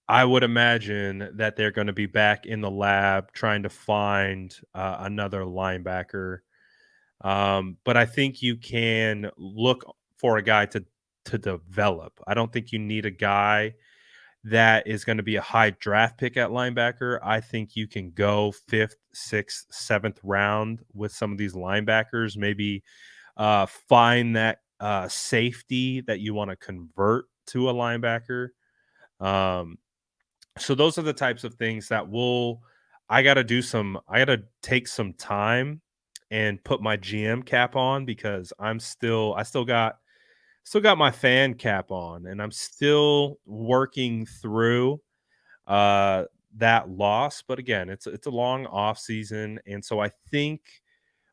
[SPEAKER 1] I would imagine that they're going to be back in the lab trying to find another linebacker. But I think you can look for a guy to develop. I don't think you need a guy that is going to be a high draft pick at linebacker. I think you can go 5th, 6th, 7th round with some of these linebackers. Maybe find that safety that you want to convert to a linebacker. So those are the types of things that I got to take some time and put my GM cap on, because I still got my fan cap on, and I'm still working through that loss. But again, it's a long off season, and so I think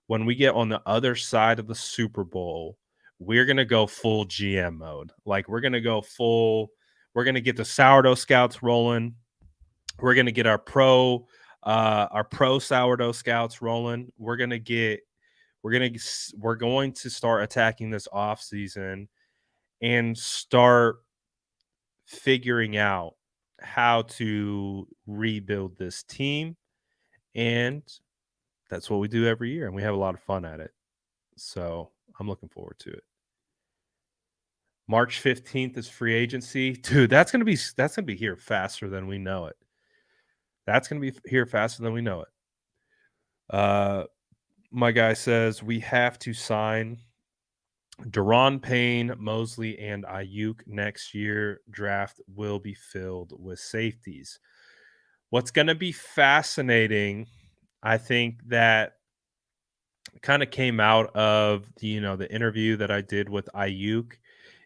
[SPEAKER 1] when we get on the other side of the Super Bowl, we're gonna go full GM mode. Like we're gonna get the sourdough scouts rolling. We're gonna get our pro sourdough scouts rolling. We're going to start attacking this off season and start figuring out how to rebuild this team. And that's what we do every year, and we have a lot of fun at it. So I'm looking forward to it. March 15th is free agency. Dude, that's gonna be here faster than we know it. My guy says we have to sign Daron Payne, Mosley, and Aiyuk next year. Draft will be filled with safeties. What's going to be fascinating, I think, that kind of came out of the interview that I did with Aiyuk,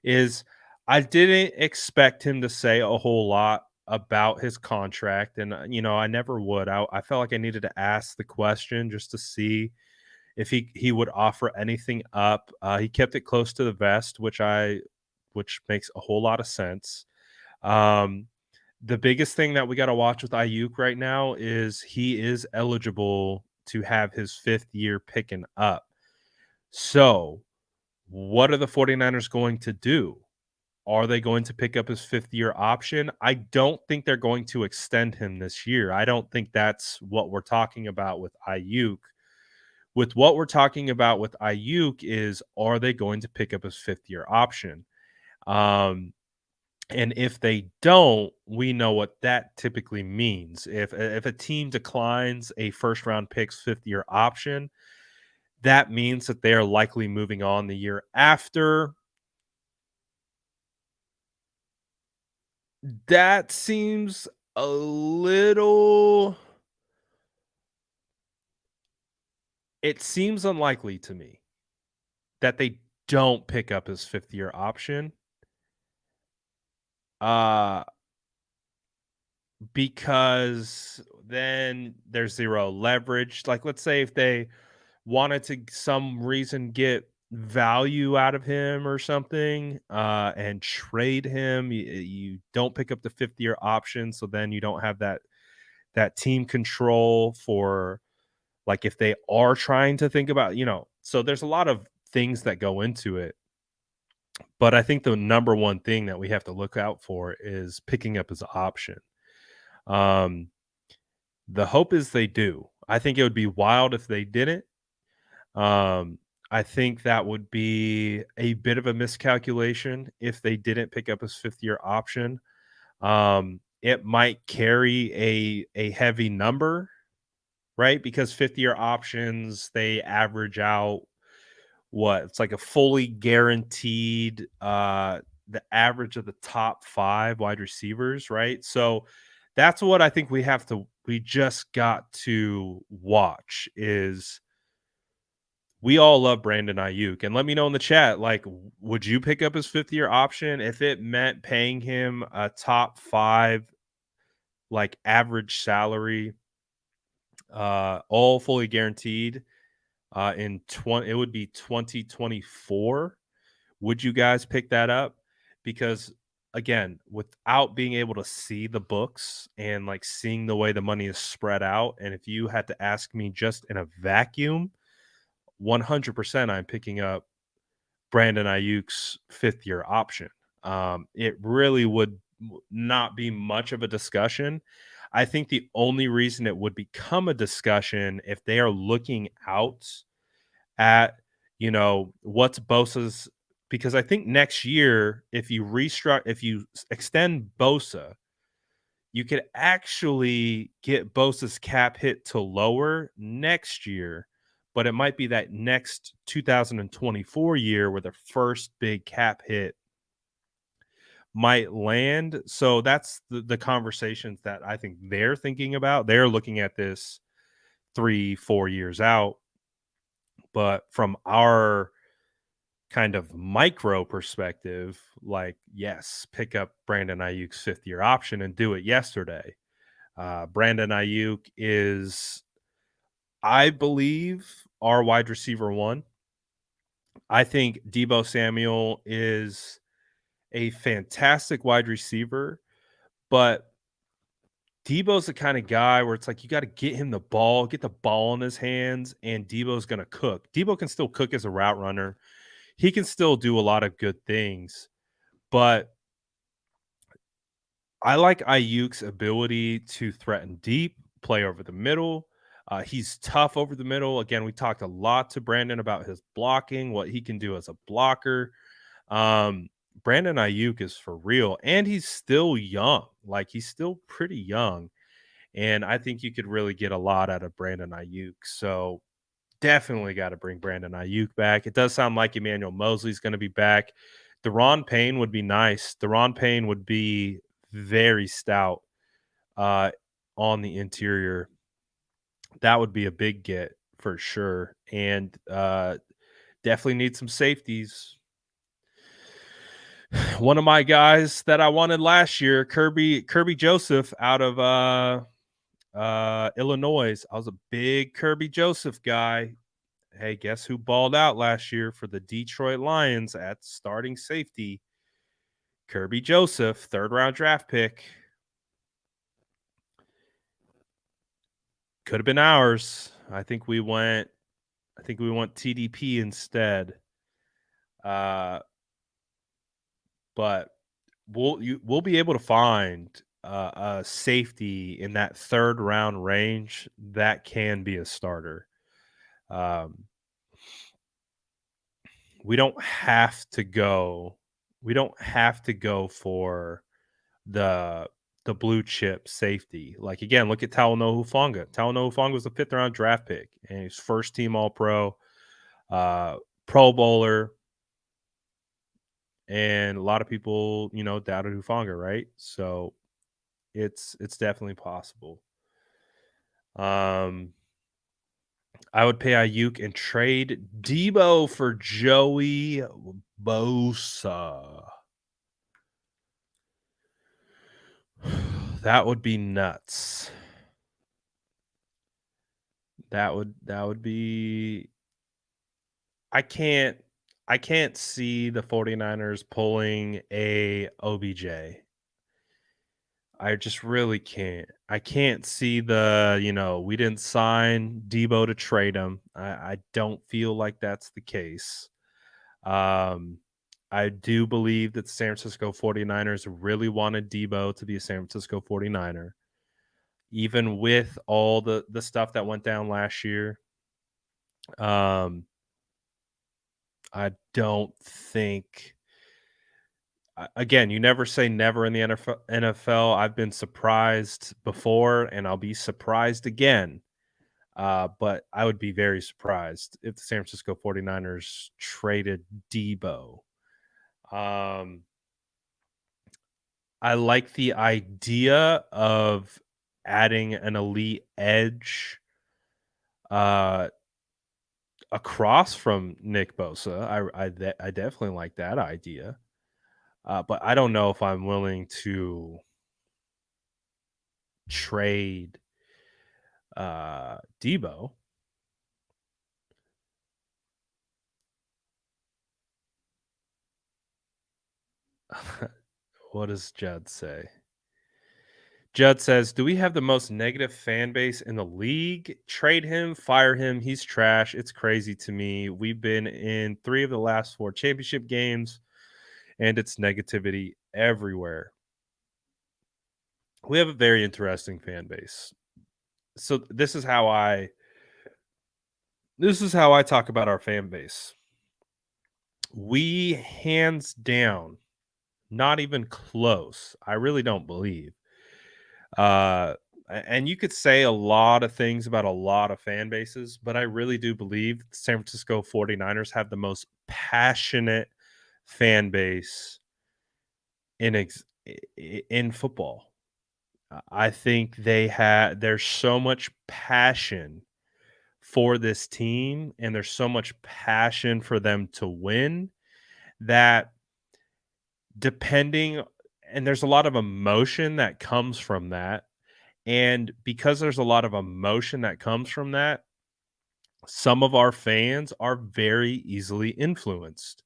[SPEAKER 1] is I didn't expect him to say a whole lot about his contract, and I never would. I felt like I needed to ask the question just to see if he would offer anything up. He kept it close to the vest, which makes a whole lot of sense. The biggest thing that we got to watch with Aiyuk right now is he is eligible to have his 5th year picking up. So, what are the 49ers going to do? Are they going to pick up his 5th year option? I don't think they're going to extend him this year. I don't think that's what we're talking about with Aiyuk. With what we're talking about with Aiyuk is, are they going to pick up his 5th year option? And if they don't, we know what that typically means. If a team declines a first round pick's 5th year option, that means that they are likely moving on the year after. That seems a little. It seems unlikely to me that they don't pick up his 5th year option. Uh because then there's zero leverage. Like, let's say if they wanted to some reason get value out of him or something, and trade him, you don't pick up the 5th year option, so then you don't have that team control for, like, if they are trying to think about, so there's a lot of things that go into it. But I think the number one thing that we have to look out for is picking up his option. Um, the hope is they do. I think it would be wild if they didn't. I think that would be a bit of a miscalculation if they didn't pick up his 5th year option. It might carry a heavy number, right? Because 5th year options, they average out what? It's like a fully guaranteed the average of the top 5 wide receivers, right? So that's what I think we just got to watch is we all love Brandon Aiyuk. And let me know in the chat, like, would you pick up his 5th year option if it meant paying him a top 5, like, average salary, all fully guaranteed, it would be 2024. Would you guys pick that up? Because again, without being able to see the books and like seeing the way the money is spread out, and if you had to ask me just in a vacuum, 100% I'm picking up Brandon Ayuk's 5th year option. It really would not be much of a discussion. I think the only reason it would become a discussion if they are looking out at, what's Bosa's, because I think next year, if you extend Bosa, you could actually get Bosa's cap hit to lower next year, but it might be that next 2024 year where the first big cap hit might land. So that's the conversations that I think they're thinking about. They're looking at this 3-4 years out. But from our kind of micro perspective, like, yes, pick up Brandon Ayuk's 5th year option and do it yesterday. Brandon Aiyuk is, I believe, our wide receiver 1. I think Deebo Samuel is a fantastic wide receiver, but Deebo's the kind of guy where it's like you got to get him the ball, get the ball in his hands, and Deebo's going to cook. Deebo can still cook as a route runner. He can still do a lot of good things, but I like Ayuk's ability to threaten deep, play over the middle. He's tough over the middle. Again, we talked a lot to Brandon about his blocking, what he can do as a blocker. Brandon Aiyuk is for real, and he's still young. Like, he's still pretty young, and I think you could really get a lot out of Brandon Aiyuk. So definitely got to bring Brandon Aiyuk back. It does sound like Emmanuel Mosley's going to be back. Deron Payne would be nice. Deron Payne would be very stout on the interior. That would be a big get for sure. And definitely need some safeties. One of my guys that I wanted last year, Kirby Joseph out of Illinois. I was a big Kirby Joseph guy. Hey, guess who balled out last year for the Detroit Lions at starting safety? Kirby Joseph, 3rd round draft pick. Could have been ours. I think we went TDP instead. But we'll be able to find a safety in that third round range that can be a starter. We don't have to go for the blue chip safety. Like, again, look at Talanoa Hufanga. Talanoa Hufanga was a 5th round draft pick, and he's first team All Pro, Pro Bowler, and a lot of people, doubted Hufanga, right? So it's definitely possible. I would pay Aiyuk and trade Debo for Joey Bosa. That would be nuts. That would be. I can't see the 49ers pulling a OBJ. I just really can't. I can't see we didn't sign Debo to trade him. I don't feel like that's the case. I do believe that the San Francisco 49ers really wanted Debo to be a San Francisco 49er. Even with all the stuff that went down last year. I don't think. Again, you never say never in the NFL. I've been surprised before, and I'll be surprised again. But I would be very surprised if the San Francisco 49ers traded Debo. I like the idea of adding an elite edge across from Nick Bosa. I definitely like that idea. But I don't know if I'm willing to trade Debo. What does Judd say? Judd says, do we have the most negative fan base in the league? Trade him, fire him. He's trash. It's crazy to me. We've been in 3 of the last 4 championship games, and it's negativity everywhere. We have a very interesting fan base. So this is how I talk about our fan base. We hands down, not even close. I really don't believe. And you could say a lot of things about a lot of fan bases, but I really do believe the San Francisco 49ers have the most passionate fan base in football. I think there's so much passion for this team, and there's so much passion for them to win that there's a lot of emotion that comes from that. And because there's a lot of emotion that comes from that, some of our fans are very easily influenced.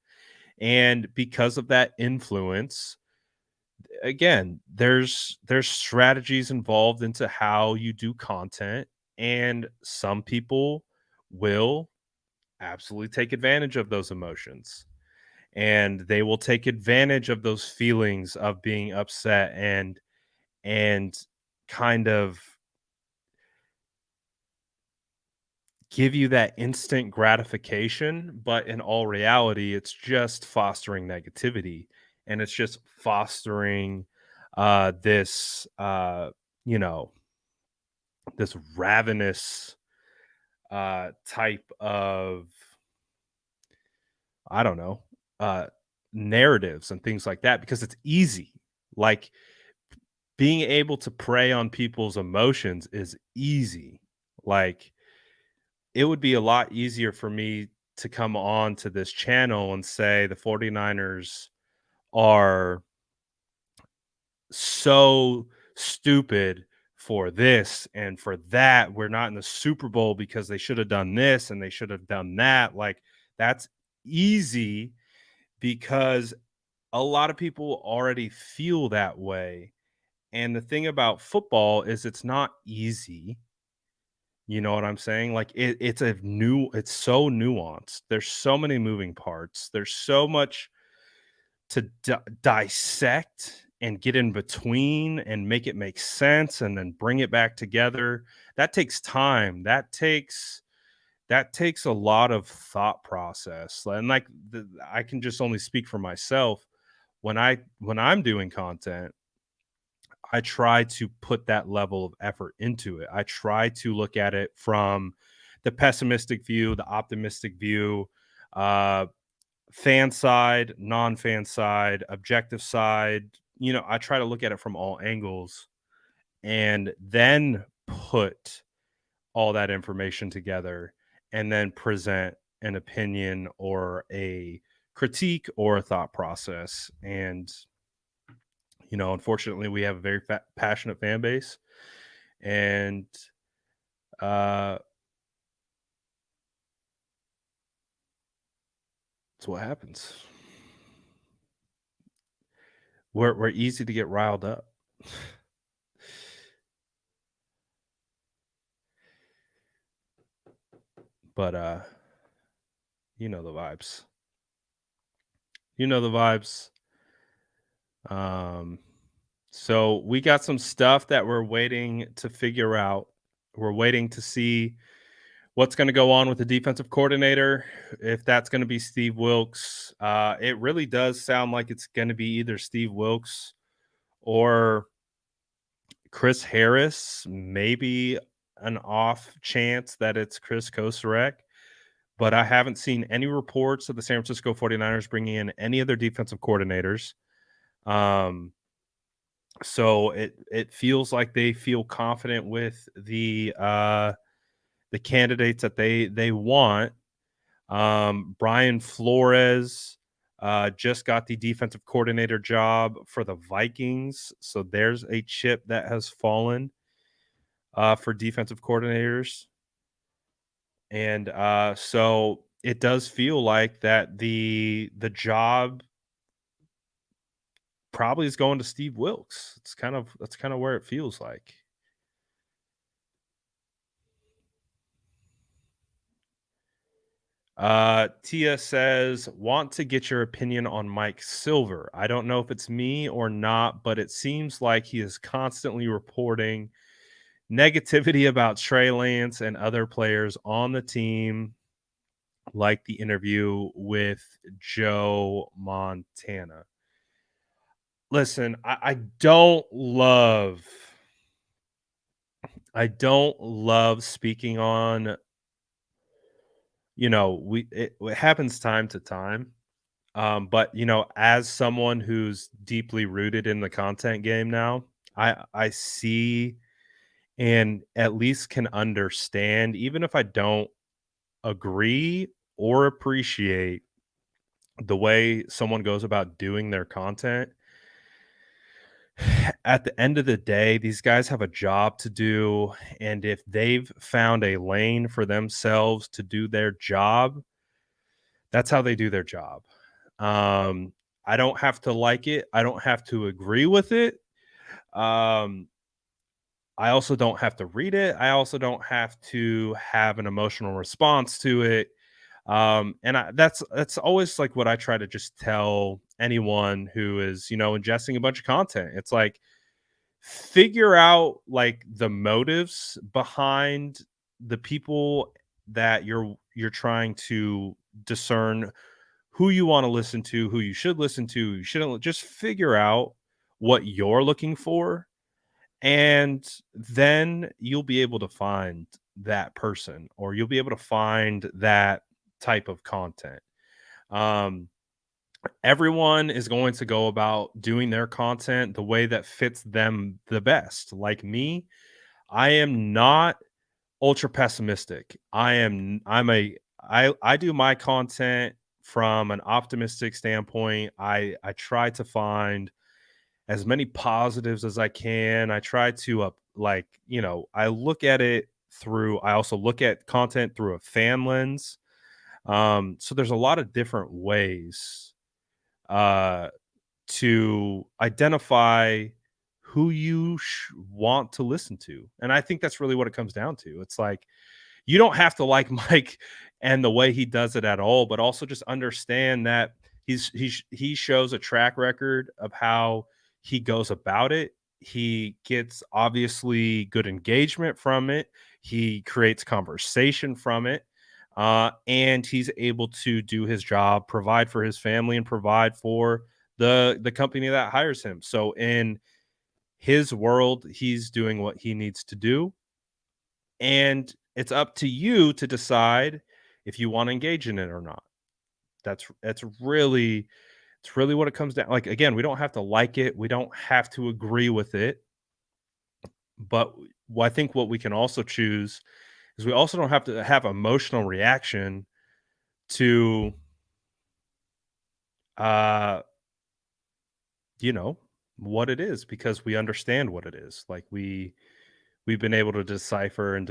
[SPEAKER 1] And because of that influence, again, there's strategies involved into how you do content, and some people will absolutely take advantage of those emotions, and they will take advantage of those feelings of being upset and kind of give you that instant gratification, but in all reality, it's just fostering negativity, and it's just fostering this this ravenous type of, I don't know, narratives and things like that, because it's easy. Like, being able to prey on people's emotions is easy. Like, it would be a lot easier for me to come on to this channel and say the 49ers are so stupid for this and for that. We're not in the Super Bowl because they should have done this and they should have done that. Like, that's easy because a lot of people already feel that way. And the thing about football is it's not easy. You know what I'm saying? Like it's so nuanced. There's so many moving parts. There's so much to dissect and get in between and make it make sense and then bring it back together. That takes time. That takes a lot of thought process. And like I can just only speak for myself. When I'm doing content, I try to put that level of effort into it. I try to look at it from the pessimistic view, the optimistic view, uh, fan side, non-fan side, objective side. I try to look at it from all angles and then put all that information together and then present an opinion or a critique or a thought process. And unfortunately, we have a very passionate fan base, and uh, that's what happens. We're easy to get riled up, but you know the vibes. You know the vibes. Um, so we got some stuff that we're waiting to figure out. We're waiting to see what's going to go on with the defensive coordinator, if that's going to be Steve Wilks. It really does sound like it's going to be either Steve Wilks or Chris Harris, maybe an off chance that it's Chris Kosarek. But I haven't seen any reports of the San Francisco 49ers bringing in any other defensive coordinators. So it feels like they feel confident with the candidates that they want. Brian Flores just got the defensive coordinator job for the Vikings, so there's a chip that has fallen for defensive coordinators, and so it does feel like that the job probably is going to Steve Wilks. That's kind of where it feels like. Tia says, want to get your opinion on Mike Silver. I don't know if it's me or not, but it seems like he is constantly reporting negativity about Trey Lance and other players on the team, like the interview with Joe Montana. Listen, I don't love speaking on, it happens time to time. But as someone who's deeply rooted in the content game now, I see and at least can understand, even if I don't agree or appreciate the way someone goes about doing their content. At the end of the day, these guys have a job to do, and if they've found a lane for themselves to do their job, that's how they do their job. I don't have to like it. I don't have to agree with it. Um, I also don't have to read it. I also don't have to have an emotional response to it. That's always like what I try to just tell anyone who is, ingesting a bunch of content. It's like, figure out like the motives behind the people that you're trying to discern who you want to listen to, who you should listen to, you shouldn't. Just figure out what you're looking for, and then you'll be able to find that person, or you'll be able to find that type of content. Um, Everyone is going to go about doing their content the way that fits them the best. Like me, I am not ultra pessimistic. I do my content from an optimistic standpoint. I try to find as many positives as I can. I try to I look at it through I also look at content through a fan lens. So there's a lot of different ways uh to identify who you want to listen to. And I think that's really what it comes down to. It's like, you don't have to like Mike and the way he does it at all, but also just understand that he shows a track record of how he goes about it. He gets obviously good engagement from it. He creates conversation from it. And he's able to do his job, provide for his family, and provide for the company that hires him. So in his world, he's doing what he needs to do. And it's up to you to decide if you want to engage in it or not. It's really what it comes down. Like, again, we don't have to like it. We don't have to agree with it. But I think what we can also choose is we also don't have to have emotional reaction to what it is, because we understand what it is. Like, we've been able to decipher and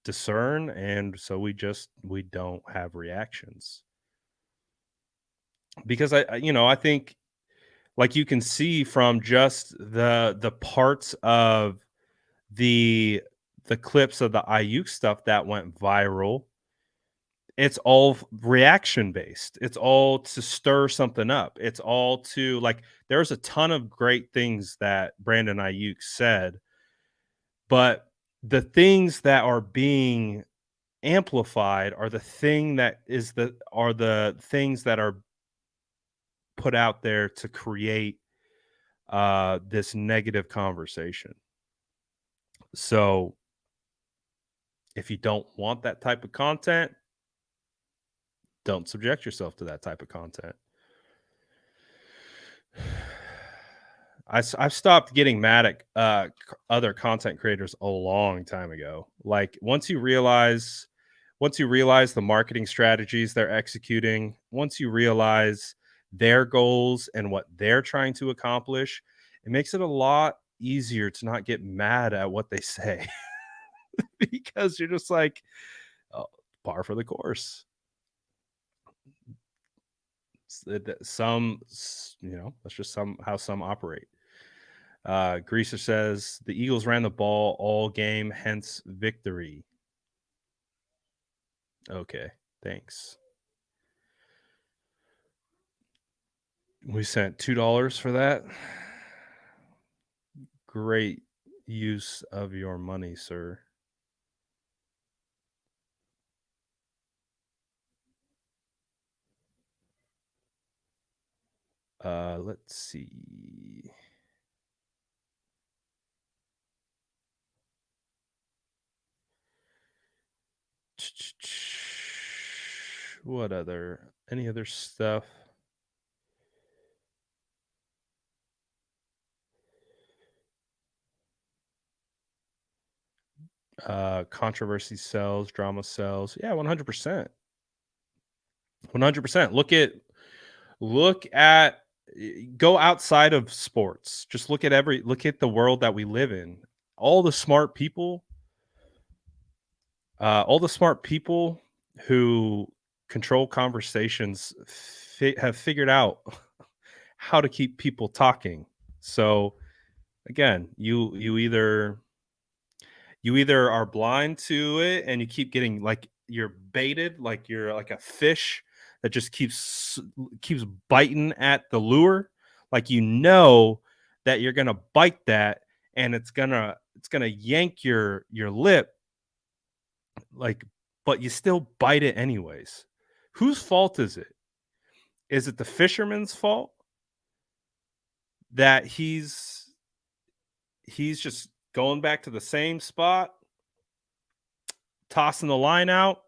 [SPEAKER 1] discern, and so we don't have reactions. Because I think, like, you can see from just the parts of the clips of the Aiyuk stuff that went viral, it's all reaction based. It's all to stir something up. It's all to, like, there's a ton of great things that Brandon Aiyuk said, but the things that are being amplified are the things that are put out there to create this negative conversation. So if you don't want that type of content, don't subject yourself to that type of content. I've stopped getting mad at other content creators a long time ago. Like, once you realize the marketing strategies they're executing, once you realize their goals and what they're trying to accomplish, it makes it a lot easier to not get mad at what they say. Because you're just like, oh, par for the course. That's just how some operate. Greaser says the Eagles ran the ball all game, hence victory. Okay, thanks. We sent $2 for that. Great use of your money, sir. Let's see. Any other stuff? Controversy sells, drama sells. Yeah, 100%. 100%. Go outside of sports. Just look at the world that we live in. All the smart people who control conversations have figured out how to keep people talking. So again, you either are blind to it and you keep getting, like, you're baited, like you're like a fish that just keeps biting at the lure, like, that you're gonna bite that and it's gonna yank your lip, like, but you still bite it anyways. Whose fault is it? Is it the fisherman's fault that he's just going back to the same spot, tossing the line out?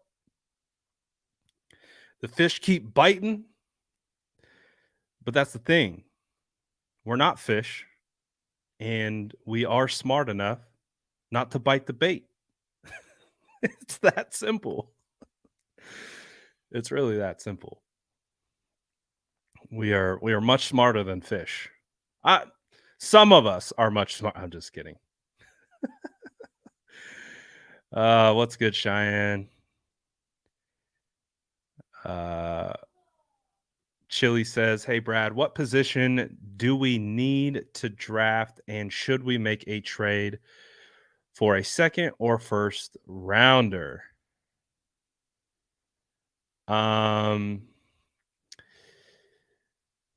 [SPEAKER 1] The fish keep biting. But that's the thing. We're not fish, and we are smart enough not to bite the bait. It's that simple. It's really that simple. We are much smarter than fish. Some of us are much smart. I'm just kidding. What's good, Cheyenne? Chili says, "Hey Brad, what position do we need to draft, and should we make a trade for a second or first rounder?"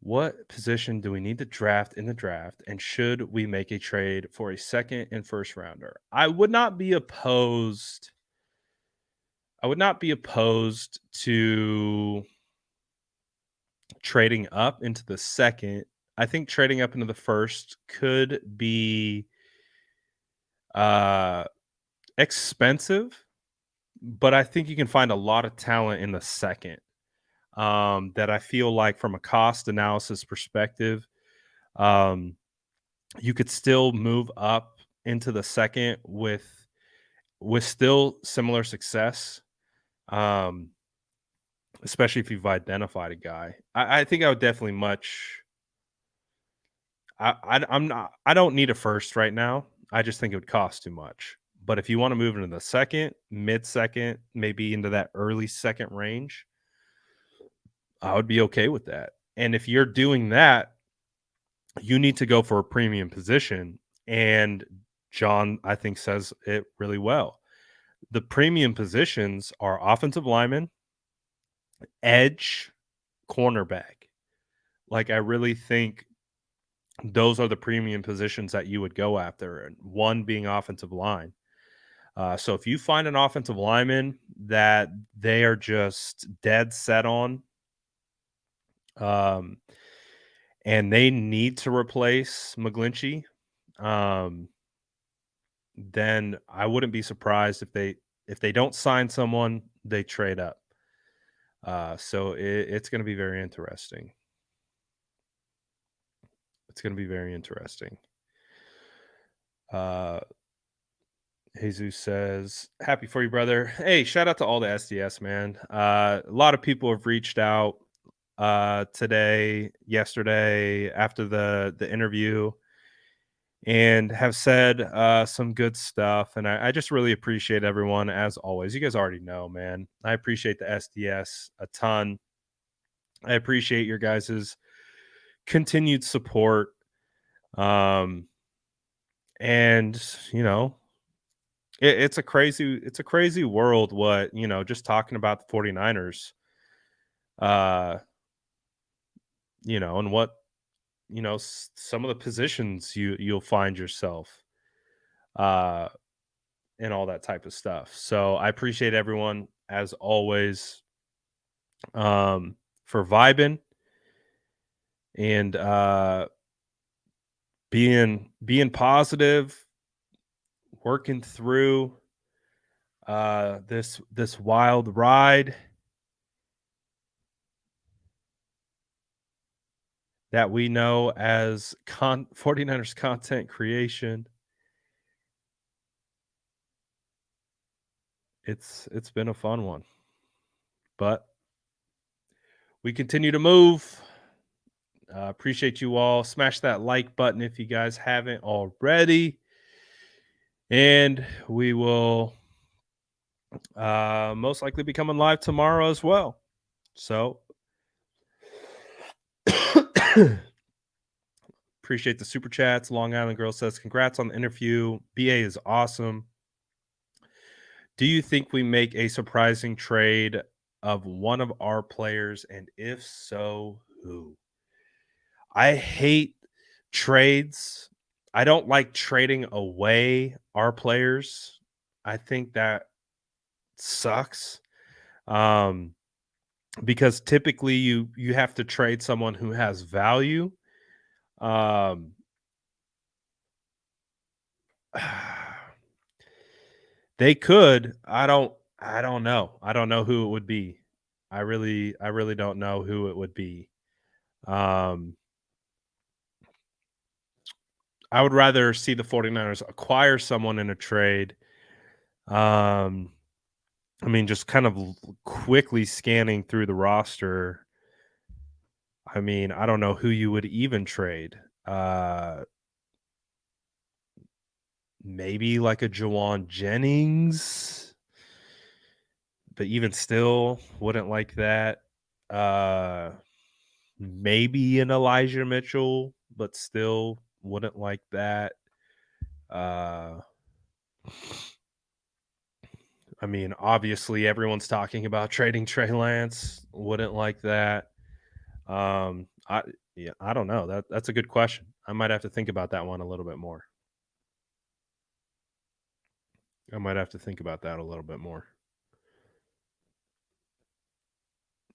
[SPEAKER 1] What position do we need to draft in the draft, and should we make a trade for a second and first rounder? I would not be opposed to trading up into the second. I think trading up into the first could be expensive, but I think you can find a lot of talent in the second. That I feel like from a cost analysis perspective, you could still move up into the second with still similar success. Especially if you've identified a guy. I think I would definitely much. I don't need a first right now. I just think it would cost too much. But if you want to move into the second, mid second, maybe into that early second range, I would be okay with that. And if you're doing that, you need to go for a premium position. And John, I think, says it really well. The premium positions are offensive lineman, edge, cornerback. Like, I really think those are the premium positions that you would go after, and one being offensive line. So if you find an offensive lineman that they are just dead set on, and they need to replace McGlinchey, then I wouldn't be surprised if they don't sign someone, they trade up. So it's going to be very interesting. It's going to be very interesting. Jesus says, "Happy for you, brother." Hey, shout out to all the SDS, man. A lot of people have reached out today, yesterday, after the interview, and have said some good stuff. And I just really appreciate everyone, as always. You guys already know, man. I appreciate the SDS a ton. I appreciate your guys's continued support. And you know, it's a crazy world. What, just talking about the 49ers, and what, some of the positions you'll find yourself, and all that type of stuff. So I appreciate everyone, as always, for vibing and being positive, working through this wild ride that we know as 49ers content creation. It's been a fun one, but we continue to move. Appreciate you all. Smash that like button if you guys haven't already, and we will most likely be coming live tomorrow as well. So appreciate the super chats. Long Island Girl says, "Congrats on the interview. BA is awesome. Do you think we make a surprising trade of one of our players? And if so, who?" I hate trades. I don't like trading away our players. I think that sucks. Because typically you have to trade someone who has value. They could. I don't know. I don't know who it would be. I really don't know who it would be. I would rather see the 49ers acquire someone in a trade. I mean, just kind of quickly scanning through the roster. I mean, I don't know who you would even trade. Maybe like a Jawan Jennings, but even still, wouldn't like that. maybe an Elijah Mitchell, but still wouldn't like that. I mean, obviously everyone's talking about trading Trey Lance. Wouldn't like that. I don't know. That's a good question. I might have to think about that one a little bit more.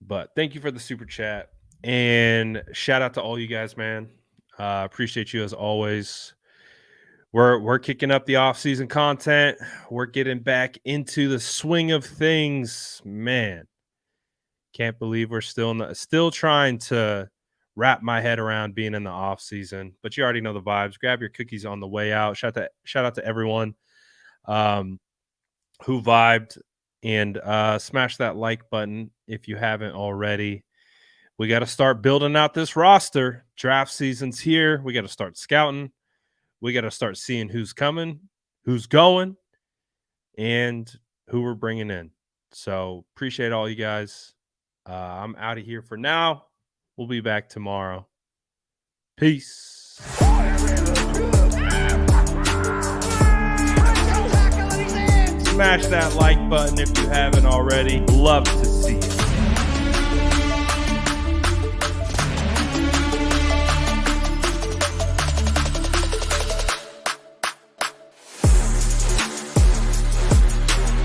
[SPEAKER 1] But thank you for the super chat, and shout out to all you guys, man. Appreciate you as always. We're kicking up the off-season content. We're getting back into the swing of things, man. Can't believe we're still trying to wrap my head around being in the off season, but you already know the vibes. Grab your cookies on the way out. Shout out to everyone who vibed, and smash that like button if you haven't already. We got to start building out this roster. Draft season's here. We got to start scouting. We got to start seeing who's coming, who's going, and who we're bringing in. So appreciate all you guys. I'm out of here for now. We'll be back tomorrow. Peace. Smash that like button if you haven't already. Love to see it.